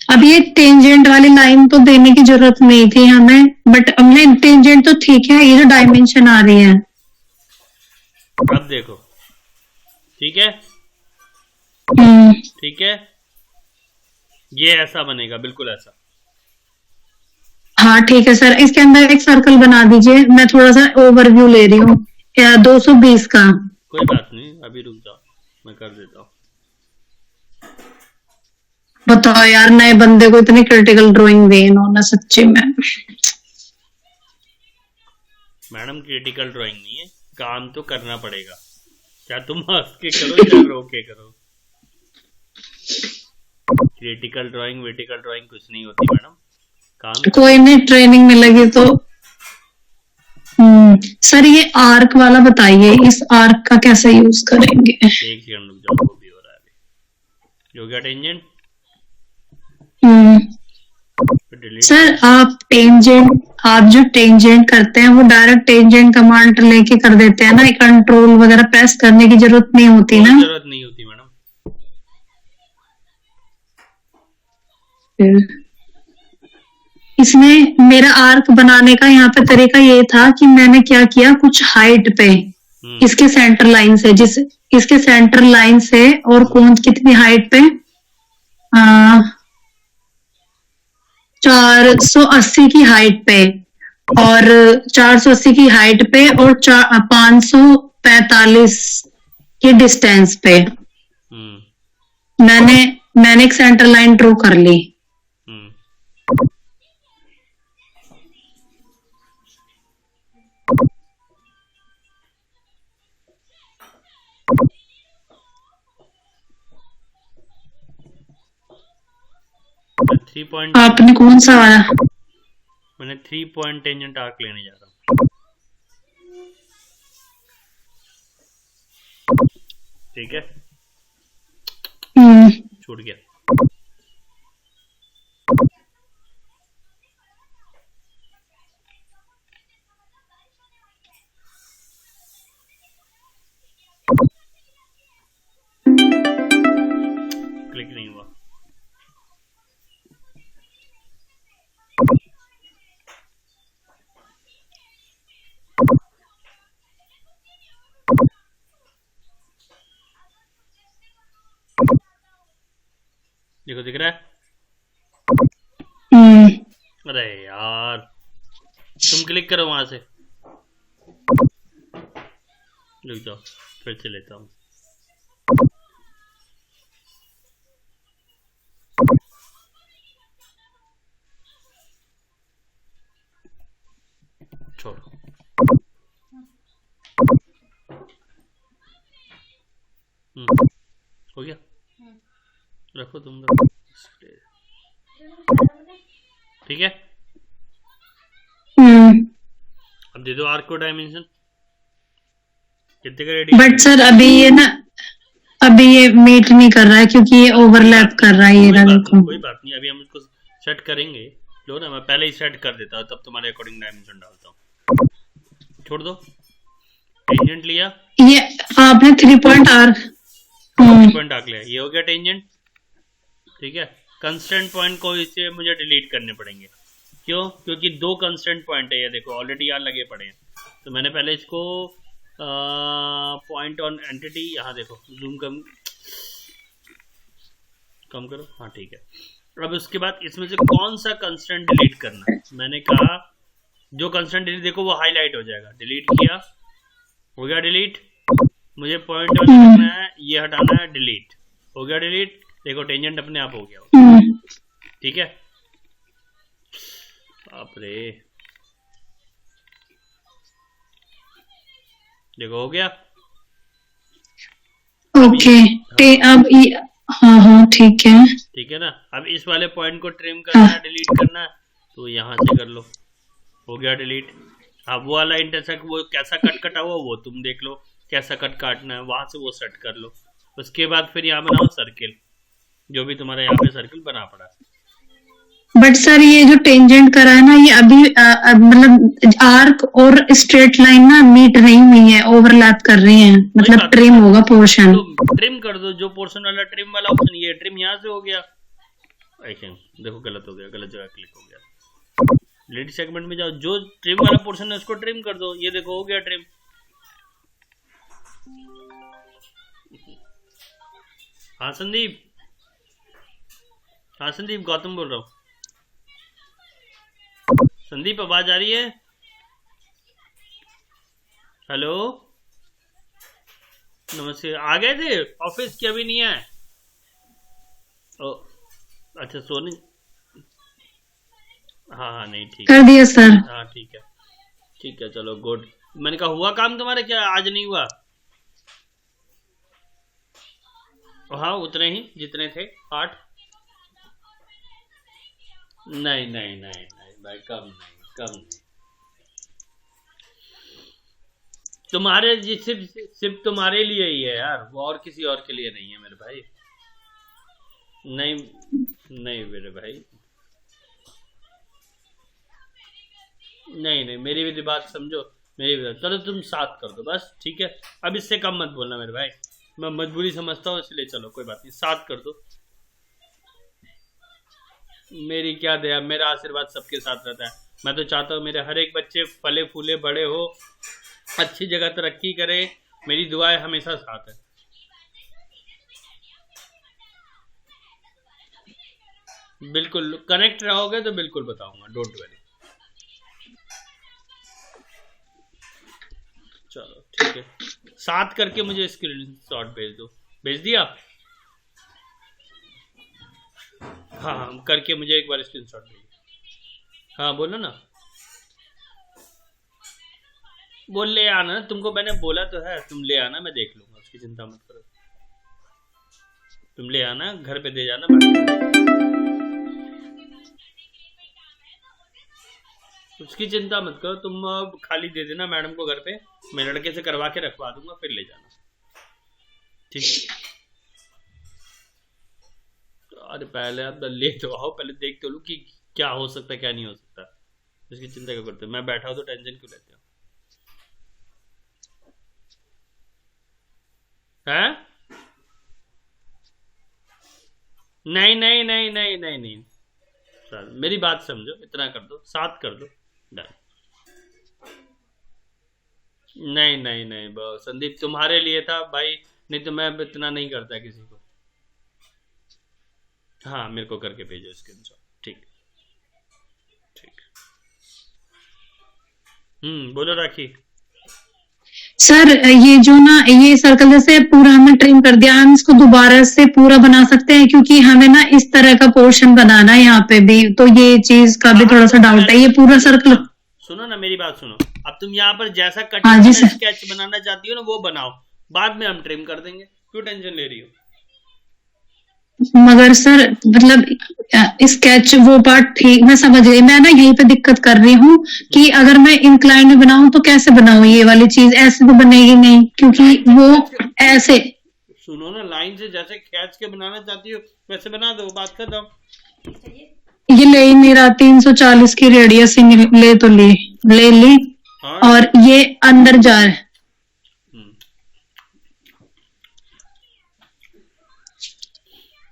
अब ये टेंजेंट वाली लाइन तो देने की जरूरत नहीं थी हमें, बट हमने टेंजेंट तो ठीक है, ये जो डायमेंशन आ रही है, अब देखो, ठीक है, ठीक है, ये ऐसा बनेगा, बिल्कुल ऐसा। हाँ ठीक है सर, इसके अंदर एक सर्कल बना दीजिए, मैं थोड़ा सा ओवरव्यू ले रही हूँ। 220 का। कोई बात नहीं, अभी रुक जाओ, मैं कर देता हूँ। बताओ यार, नए बंदे को इतनी क्रिटिकल ड्राइंग दी इन्होंने सच्ची में। मैडम क्रिटिकल ड्राइंग नहीं है, काम तो करना पड़ेगा, क्या तुम हंस के करो या रो के करो। क्रिटिकल ड्राइंग वेटिकल ड्राइंग कुछ नहीं होती मैडम, काम कोई नहीं, ट्रेनिंग में लगी तो। सर ये आर्क वाला बताइए, इस आर्क का कैसे यूज करेंगे? एक सेकंड रुक जाओ, वो भी हो रहा है अभी। हो गया टेंजेंट? सर आप जो टेंजेंट करते हैं वो डायरेक्ट टेंजेंट कमांड लेके कर देते हैं ना, कंट्रोल वगैरह प्रेस करने की जरूरत नहीं होती ना? जरूरत नहीं होती मैडम। इसमें मेरा आर्क बनाने का यहाँ पे तरीका ये था कि मैंने क्या किया, कुछ हाइट पे इसके सेंटर लाइन से, इसके सेंटर लाइन से और कौन कितनी हाइट पे, 480 की हाइट पे, और 480 की हाइट पे और 545 की डिस्टेंस पे मैंने एक सेंटर लाइन ड्रॉ कर ली। आपने कौन सा वाला? मैंने 3 पॉइंट टेंजेंट आर्क लेने जा रहा हूँ। ठीक है, छूट गया। क्लिक नहीं हुआ। देखो दिख रहा है? अरे यार, तुम क्लिक करो वहां से। रुक जाओ, फिर से लेता हूँ। छोड़ो, हो गया, रखो तुम रखो। ठीक है, अब दे दो आर्क को डायमेंशन कितने का रेडी। बट सर अभी ये मीट नहीं कर रहा है क्योंकि ये ओवरलैप कर रहा है। ये देखो, कोई बात नहीं, अभी हम इसको सेट करेंगे। लो ना, मैं पहले ही सेट कर देता हूँ, तब तुम्हारे अकॉर्डिंग डायमेंशन डालता हूँ। छोड़ दो, टेंजेंट लिया, ये आपने 3 पॉइंट आर्क लिया, ये हो गया टेंजेंट। ठीक है, कंस्टेंट पॉइंट को इसे मुझे डिलीट करने पड़ेंगे। क्यों? क्योंकि 2 कंस्टेंट पॉइंट है, ये देखो ऑलरेडी यहाँ लगे पड़े हैं। तो मैंने पहले इसको पॉइंट ऑन एंटिटी, यहाँ देखो जूम कम करो, हाँ ठीक है। अब उसके बाद इसमें से कौन सा कंस्टेंट डिलीट करना है? मैंने कहा जो कंस्टेंट डिलीट, देखो वो हाईलाइट हो जाएगा। डिलीट किया, हो गया डिलीट। मुझे पॉइंट ऑन करना है, ये हटाना है, डिलीट हो गया। डिलीट, देखो टेंजेंट अपने आप हो गया। ठीक है, बाप रे, देखो हो गया। ओके, अब हाँ ठीक है। ठीक है ना, अब इस वाले पॉइंट को ट्रिम करना है, डिलीट करना है, तो यहाँ से कर लो, हो गया डिलीट। अब वो वाला इंटरसेक्ट, वो कैसा कट कटा हुआ वो तुम देख लो, कैसा कट काटना है, वहां से वो सेट कर लो। उसके बाद फिर यहाँ बनाओ सर्किल, जो भी तुम्हारा यहाँ पे सर्किल बना पड़ा। बट सर ये जो टेंजेंट करा है ना, ये अभी मतलब आर्क और स्ट्रेट लाइन ना मीट नहीं हुई है, ओवरलैप कर रही हैं, मतलब ट्रिम होगा पोर्शन। तो ट्रिम कर दो, जो पोर्शन वाला ट्रिम वाला ऑप्शन, ये ट्रिम यहाँ से हो गया। देखो गलत हो गया, गलत जगह क्लिक हो गया। डिलीट सेगमेंट में जाओ, जो ट्रिम वाला पोर्शन है उसको ट्रिम कर दो, ये देखो हो गया ट्रिम। हाँ संदीप, हाँ संदीप, गौतम बोल रहा हूँ। संदीप आवाज आ रही है? हेलो, नमस्ते। आ गए थे ऑफिस की? अभी नहीं आए? ओ अच्छा, सोने। हाँ हाँ, नहीं ठीक कर दिया सर। हाँ ठीक है, ठीक है, चलो गुड। मैंने कहा हुआ काम तुम्हारा? क्या आज नहीं हुआ? हाँ, उतने ही जितने थे, 8। नहीं नहीं नहीं नहीं भाई, कम नहीं, कम नहीं। तुम्हारे सिर्फ सिर्फ तुम्हारे लिए ही है यार, वो और किसी और के लिए नहीं है मेरे भाई। नहीं नहीं मेरे भाई, नहीं नहीं, मेरी भी बात समझो, मेरी भी बात। चलो तुम 7 कर दो बस, ठीक है? अब इससे कम मत बोलना मेरे भाई, मैं मजबूरी समझता हूँ इसलिए। चलो कोई बात नहीं, 7 कर दो। मेरी क्या दया, मेरा आशीर्वाद सबके साथ रहता है। मैं तो चाहता हूँ मेरे हर एक बच्चे फले फूले बड़े हो, अच्छी जगह तरक्की करे। मेरी दुआएं हमेशा साथ है। बिल्कुल कनेक्ट रहोगे तो बिल्कुल बताऊंगा, डोंट वरी। चलो ठीक है, 7 करके मुझे स्क्रीनशॉट भेज दो। भेज दिया? हाँ हाँ, करके मुझे एक बार स्क्रीनशॉट भेजिए। हाँ बोलो ना, बोल ले आना। तुमको मैंने बोला तो है, तुम ले आना, मैं देख लूंगा, उसकी चिंता मत करो। तुम ले आना, घर पे दे जाना। उसकी चिंता मत करो तुम, खाली दे देना मैडम को घर पे, मैं लड़के से करवा के रखवा दूंगा, फिर ले जाना, ठीक है? अरे पहले आप ले तो आओ, पहले देख तो लो कि क्या हो सकता है क्या नहीं हो सकता। इसकी चिंता क्यों करते हो? मैं बैठा हूं तो टेंशन क्यों लेते हो? हैं? नहीं नहीं नहीं नहीं नहीं नहीं, चल मेरी बात समझो, इतना कर दो, 7 कर दो, डन। नहीं नहीं नहीं संदीप, तुम्हारे लिए था भाई, नहीं तो मैं इतना नहीं करता किसी को। हाँ मेरे को करके भेजो स्क्रीनशॉट, ठीक ठीक। बोलो राखी। सर ये जो ना ये सर्कल जैसे पूरा हमने ट्रिम कर दिया, हम इसको दोबारा से पूरा बना सकते हैं? क्योंकि हमें ना इस तरह का पोर्शन बनाना है यहाँ पे भी, तो ये चीज का भी थोड़ा सा डाउट है। ये पूरा सर्कल, सुनो ना मेरी बात सुनो, अब तुम यहाँ पर जैसा हाँ जी कटिंग सर। स्केच बनाना चाहती हो ना वो बनाओ, बाद में हम ट्रिम कर देंगे, क्यों टेंशन ले रही हो? मगर सर मतलब स्केच वो पार्ट ठीक, मैं समझ गई। मैं ना यहीं पे दिक्कत कर रही हूँ कि अगर मैं इंक्लाइन में बनाऊं तो कैसे बनाऊं? ये वाली चीज ऐसे तो बनेगी नहीं, क्योंकि वो ऐसे। सुनो ना, लाइन से जैसे खींच के बनाना चाहती हो वैसे बना दो, बात कर दो। ये ले ही नहीं रहा, 340 की रेडियस ही ले तो ले ली, हाँ? और ये अंदर जा रहा है।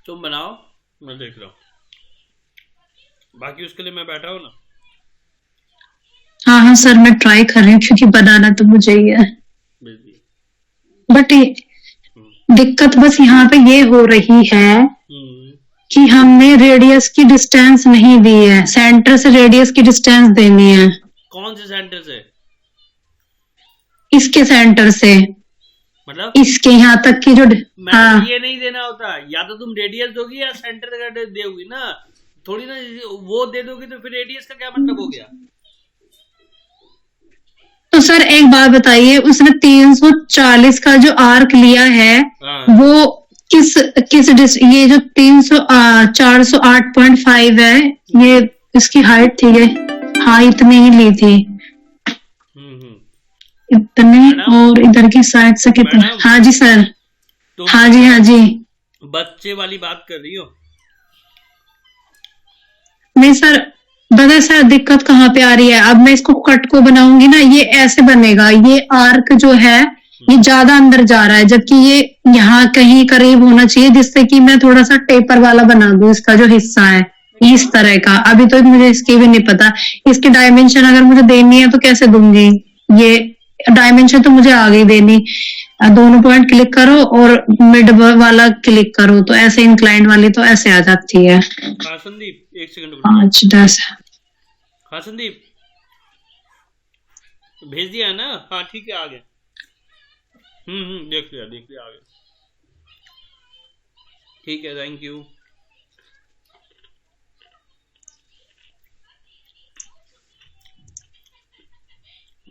तुम बनाओ, मैं देख रहा हूँ, बाकी उसके लिए मैं बैठा हूँ ना। हाँ हाँ सर, मैं ट्राई कर रही हूँ क्योंकि बनाना तो मुझे ही है। बट दिक्कत बस यहाँ पे ये हो रही है कि हमने रेडियस की डिस्टेंस नहीं दी है, सेंटर से रेडियस की डिस्टेंस देनी है। कौन से सेंटर से? इसके सेंटर से, मतलब इसके यहाँ तक की जो, हाँ ये नहीं देना होता, या तो तुम रेडियस दोगी या सेंटर का दोगी ना, थोड़ी ना वो दे दोगी तो फिर रेडियस का क्या मतलब हो गया? तो सर एक बात बताइए, उसने 340 का जो आर्क लिया है, वो किस ये जो 408.5 है, ये इसकी हाइट थी, ये हाँ इतनी ही ली थी, इतने, और इधर की साइड से कितना? हाँ जी सर, हाँ जी हाँ जी। बच्चे वाली बात कर रही हो? नहीं सर, बता सर दिक्कत कहाँ पे आ रही है। अब मैं इसको कट को बनाऊंगी ना, ये ऐसे बनेगा, ये आर्क जो है ये ज्यादा अंदर जा रहा है, जबकि ये यहाँ कहीं करीब होना चाहिए, जिससे कि मैं थोड़ा सा टेपर वाला बना दूं इसका जो हिस्सा है, इस तरह का। अभी तो मुझे इसकी भी नहीं पता, इसकी डायमेंशन अगर मुझे देनी है तो कैसे दूंगी? ये डायमेंशन तो मुझे आगे देनी, दोनों पॉइंट क्लिक करो और मिड वाला क्लिक करो, तो ऐसे इंक्लाइंड वाली तो ऐसे आ जाती है। हाँ संदीप, एक सेकंड रुक जाओ। 5 10 हाँ संदीप, भेज दिया है ना? हाँ ठीक है, आ गया। देख लिया आ गया। ठीक है, थैंक यू।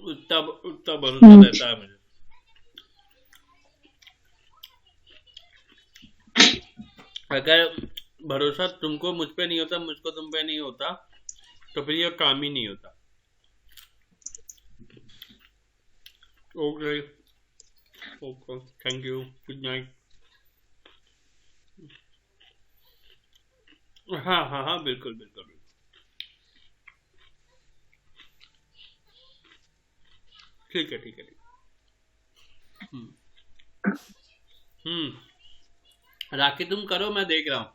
उतना भरोसा रहता है मुझे। अगर भरोसा तुमको मुझ पे नहीं होता, मुझको तुम पे नहीं होता, तो फिर ये काम ही नहीं होता। Okay okay, thank you, good night. हाँ बिल्कुल बिल्कुल। ठीक है ठीक है। राखी तुम करो, मैं देख रहा हूँ।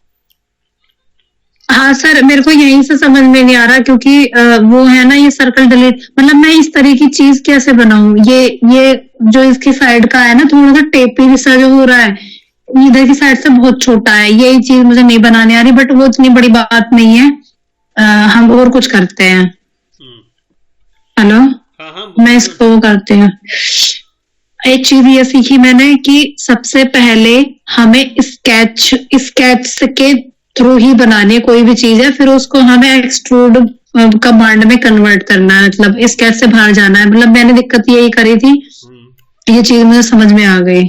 हाँ सर, मेरे को यहीं से समझ में नहीं आ रहा, क्योंकि वो है ना ये सर्कल डिलीट, मतलब मैं इस तरह की चीज कैसे बनाऊं? ये जो इसकी साइड का है ना, थोड़ा सा टेपी सा जो हो रहा है, इधर की साइड से बहुत छोटा है, ये चीज मुझे नहीं बनाने आ रही, बट वो इतनी बड़ी बात नहीं है। हम और कुछ करते हैं। हेलो, मैं इसको करते हैं। एक चीज ये सीखी मैंने कि सबसे पहले हमें स्केच के थ्रू ही बनानी है कोई भी चीज है, फिर उसको हमें एक्सट्रूड कमांड में कन्वर्ट करना है, मतलब स्केच से बाहर जाना है। मतलब मैंने दिक्कत यही करी थी, ये चीज मुझे समझ में आ गई।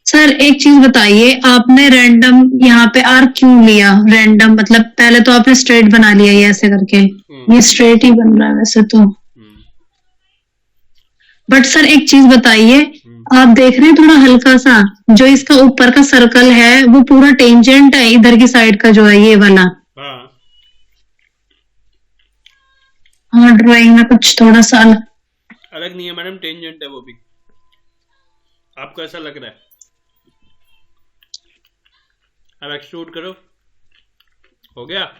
सर एक चीज बताइए, आपने रैंडम यहाँ पे आर क्यों लिया? रैंडम मतलब पहले तो आपने स्ट्रेट बना लिया ये ऐसे करके, ये स्ट्रेट ही बन रहा है वैसे तो। बट सर एक चीज बताइए, आप देख रहे हैं थोड़ा हल्का सा जो इसका ऊपर का सर्कल है वो पूरा टेंजेंट है इधर की साइड का जो है ये वाला। हाँ ड्राइंग में कुछ थोड़ा सा अलग नहीं है मैडम, टेंजेंट है वो भी। आपको ऐसा लग रहा है? अब एक्सट्रूड करो, हो गया।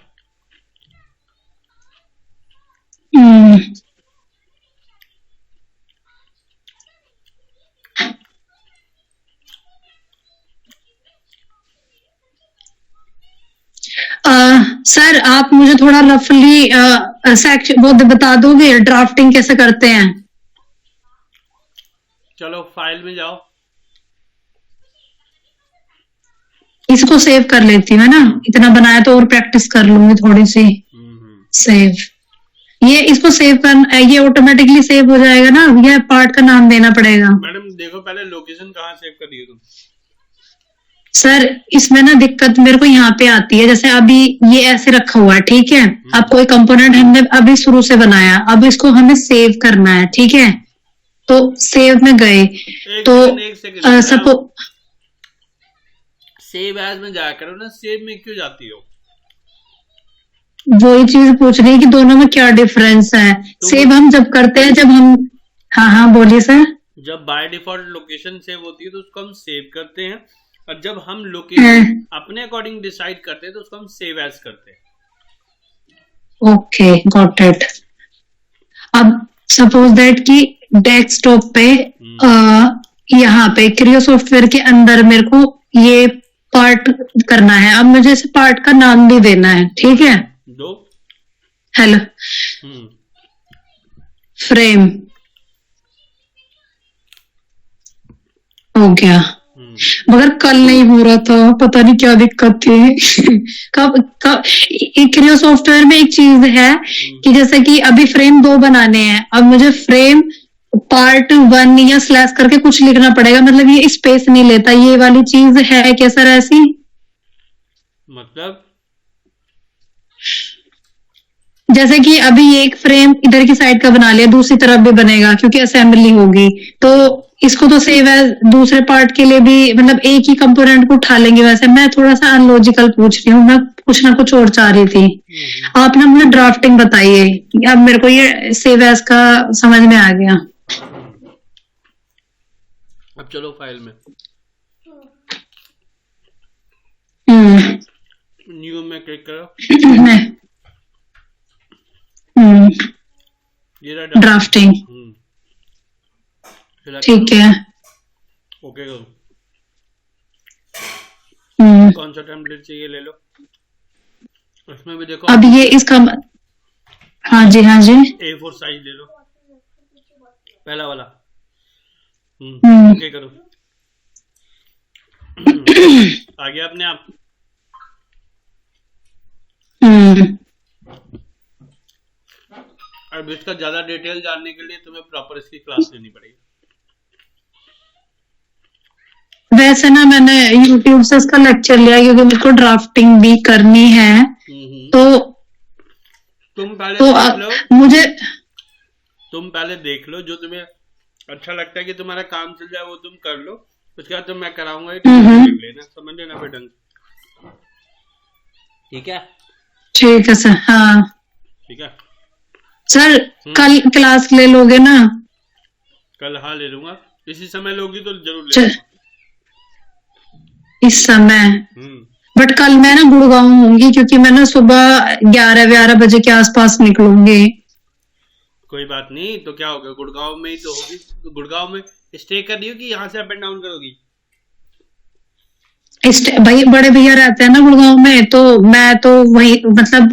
सर आप मुझे थोड़ा रफली सेक्शन वो बता दोगे ड्राफ्टिंग कैसे करते हैं? चलो फाइल में जाओ, इसको सेव कर लेती हूँ, है ना? इतना बनाया तो और प्रैक्टिस कर लूंगी थोड़ी सी। सेव, ये इसको सेव कर, ये ऑटोमेटिकली सेव हो जाएगा ना, या पार्ट का नाम देना पड़ेगा? मैडम देखो पहले लोकेशन कहाँ सेव कर रही हो तुम? सर इसमें ना दिक्कत मेरे को यहाँ पे आती है, जैसे अभी ये ऐसे रखा हुआ है, ठीक है? अब कोई कंपोनेंट हमने अभी शुरू से बनाया, अब इसको हमें सेव करना है, ठीक है? तो सेव में गए तो सपो सेव एज में जाया करो ना, सेव में क्यों जाती हो? वही चीज पूछ रही है कि दोनों में क्या डिफरेंस है। सेव हम जब करते हैं, जब हम, हाँ बोलिए सर। जब बाय डिफॉल्ट लोकेशन सेव होती है तो उसको हम सेव करते हैं, और जब हम लोकेशन अपने अकॉर्डिंग डिसाइड करते हैं तो उसको हम सेव एज करते हैं। Okay got it. अब सपोज दैट कि डेस्कटॉप पे यहाँ पे क्रियो सॉफ्टवेयर के अंदर मेरे को ये पार्ट करना है, अब मुझे इस पार्ट का नाम भी देना है, ठीक है? दो। हेलो, फ्रेम हो गया, मगर कल नहीं हो रहा था, पता नहीं क्या दिक्कत थी। कब क्रियो सॉफ्टवेयर में एक चीज है कि जैसे कि अभी फ्रेम 2 बनाने हैं, अब मुझे फ्रेम पार्ट 1 या स्लैश करके कुछ लिखना पड़ेगा, मतलब ये स्पेस नहीं लेता, ये वाली चीज है क्या सर ऐसी? मतलब जैसे कि अभी एक फ्रेम इधर की साइड का बना लिया, दूसरी तरफ भी बनेगा क्योंकि असेंबली होगी, तो इसको तो सेव है, दूसरे पार्ट के लिए भी मतलब एक ही कंपोनेंट को उठा लेंगे। वैसे मैं थोड़ा सा अनलॉजिकल पूछ रही हूँ, मैं कुछ ना कुछ और चाह रही थी। आप ना मुझे ड्राफ्टिंग बताइए, अब मेरे को ये सेव एज का समझ में आ गया। अब चलो फाइल में, न्यू में क्लिक करो, ये ड्राफ्टिंग, फिलहाल ठीक है। ओके करो। कौन सा टेम्पलेट चाहिए ले लो। इसमें भी देखो अब ये इसका हाँ जी A4 साइज ले लो, पहला वाला। ओके करो। आ गया अपने आप। अब इसका ज्यादा डिटेल जानने के लिए तुम्हें प्रॉपर इसकी क्लास लेनी पड़ेगी। वैसे ना मैंने YouTube से इसका लेक्चर लिया क्योंकि मेरे को ड्राफ्टिंग भी करनी है। तो तुम पहले देख लो, मुझे तुम पहले देख लो जो तुम्हें अच्छा लगता है कि तुम्हारा काम चल जाए वो तुम कर लो। उसके बाद तो मैं कराऊंगा, देख लेना, समझ लेना फिर ढंग से। ठीक है सर। हाँ ठीक है सर, कल क्लास ले लोगे ना? कल हाँ ले लूंगा। इसी समय लोगी तो जरूर ले लूंगा। इस समय बट कल मैं ना गुड़गांव होंगी क्योंकि मैं ना सुबह 11 बजे के आसपास निकलूंगी। कोई बात नहीं, तो क्या होगा, गुड़गांव में ही तो होगी। तो गुड़गांव में स्टे कर रही हो कि यहाँ से अप एंड डाउन करोगी? भाई बड़े भैया रहते हैं ना गुड़गांव में, तो मैं तो वही मतलब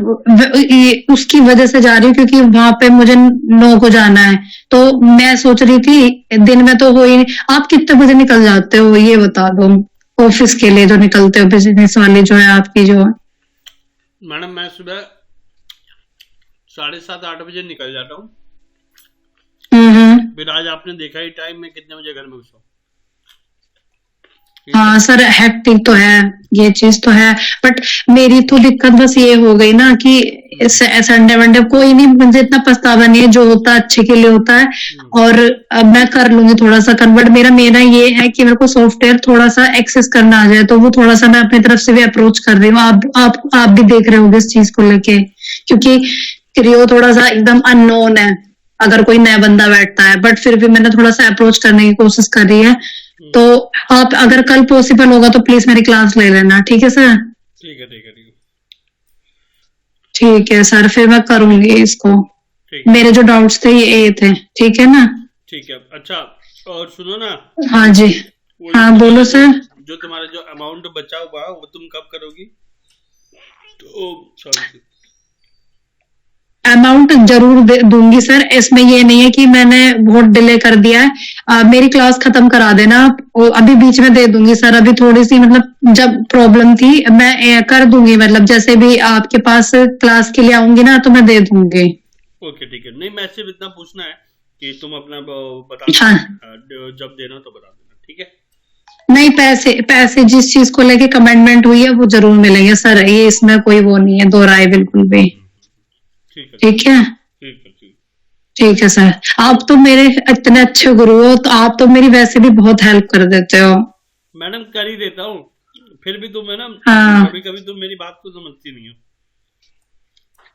उसकी वजह से जा रही हूँ क्योंकि वहां पे मुझे 9 को जाना है। तो मैं सोच रही थी दिन में तो हो ही नहीं। आप कितने बजे निकल जाते हो ये बता दो, ऑफिस के लिए जो निकलते हो, बिजनेस वाले जो है आपकी जो है? मैडम मैं सुबह 7:30-8 बजे निकल जाता हूँ। फिर आज आपने देखा ही टाइम में कितने बजे घर में घुसा। हाँ सर, हेक्टिक तो है, ये चीज तो है। बट मेरी तो दिक्कत बस ये हो गई ना कि संडे वनडे कोई नहीं, मुझे इतना पछतावा नहीं है, जो होता है अच्छे के लिए होता है। और अब मैं कर लूंगी थोड़ा सा कन्वर्ट। मेरा मेरा ये है कि मेरे को सॉफ्टवेयर थोड़ा सा एक्सेस करना आ जाए, तो वो थोड़ा सा मैं अपनी तरफ से भी अप्रोच कर रही हूँ। आप भी देख रहे होंगे इस चीज को लेके, क्योंकि क्रियो थोड़ा सा एकदम अननोन है अगर कोई नया बंदा बैठता है। बट फिर भी मैंने थोड़ा सा अप्रोच करने की कोशिश कर रही है। तो आप अगर कल पॉसिबल होगा तो प्लीज मेरी क्लास ले लेना। ठीक है सर? ठीक है सर, फिर मैं करूंगी इसको। मेरे जो डाउट्स थे ये थे। ठीक है ना? ठीक है। अच्छा और सुनो ना। हाँ जी, हाँ बोलो सर। जो तुम्हारा जो अमाउंट बचा हुआ वो तुम कब करोगी? तो सॉरी, अमाउंट जरूर दूंगी सर। इसमें ये नहीं है कि मैंने बहुत डिले कर दिया है। मेरी क्लास खत्म करा देना आप, अभी बीच में दे दूंगी सर। अभी थोड़ी सी मतलब जब प्रॉब्लम थी मैं कर दूंगी, मतलब जैसे भी आपके पास क्लास के लिए आऊंगी ना तो मैं दे दूंगी। ओके ठीक है। नहीं मैं सिर्फ इतना पूछना है कि तुम अपना बता देना। हाँ। जब देना तो बता देना। ठीक है? नहीं, पैसे जिस चीज को लेके कमेंटमेंट हुई है वो जरूर मिलेंगे सर, ये इसमें कोई वो नहीं है, दो राय बिल्कुल भी। ठीक है? ठीक है सर। आप तो मेरे इतने अच्छे गुरु हो, तो आप तो मेरी वैसे भी बहुत हेल्प कर देते हो। मैडम कर ही देता हूँ, फिर भी तुम है ना कभी कभी तुम मेरी बात को समझती नहीं हो।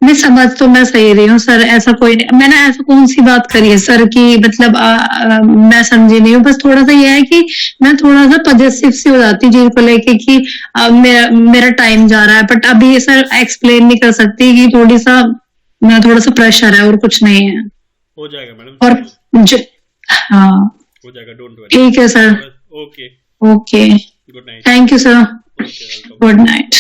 मैं समझ तो मैं सही रही हूँ सर, ऐसा कोई नहीं। मैंने ऐसा कौन सी बात करी है सर कि मतलब मैं समझी नहीं हूँ। बस थोड़ा सा यह है कि मैं थोड़ा सा पॉजिटिव सी हो जाती चीज को लेके कि मेरा टाइम जा रहा है। बट अभी सर एक्सप्लेन नहीं कर सकती कि थोड़ा सा प्रेशर है और कुछ नहीं है। हो जाएगा मैडम। और हाँ हो जाएगा, डोंट वरी। ठीक है sir. Okay okay, good night. Thank you sir. Good night.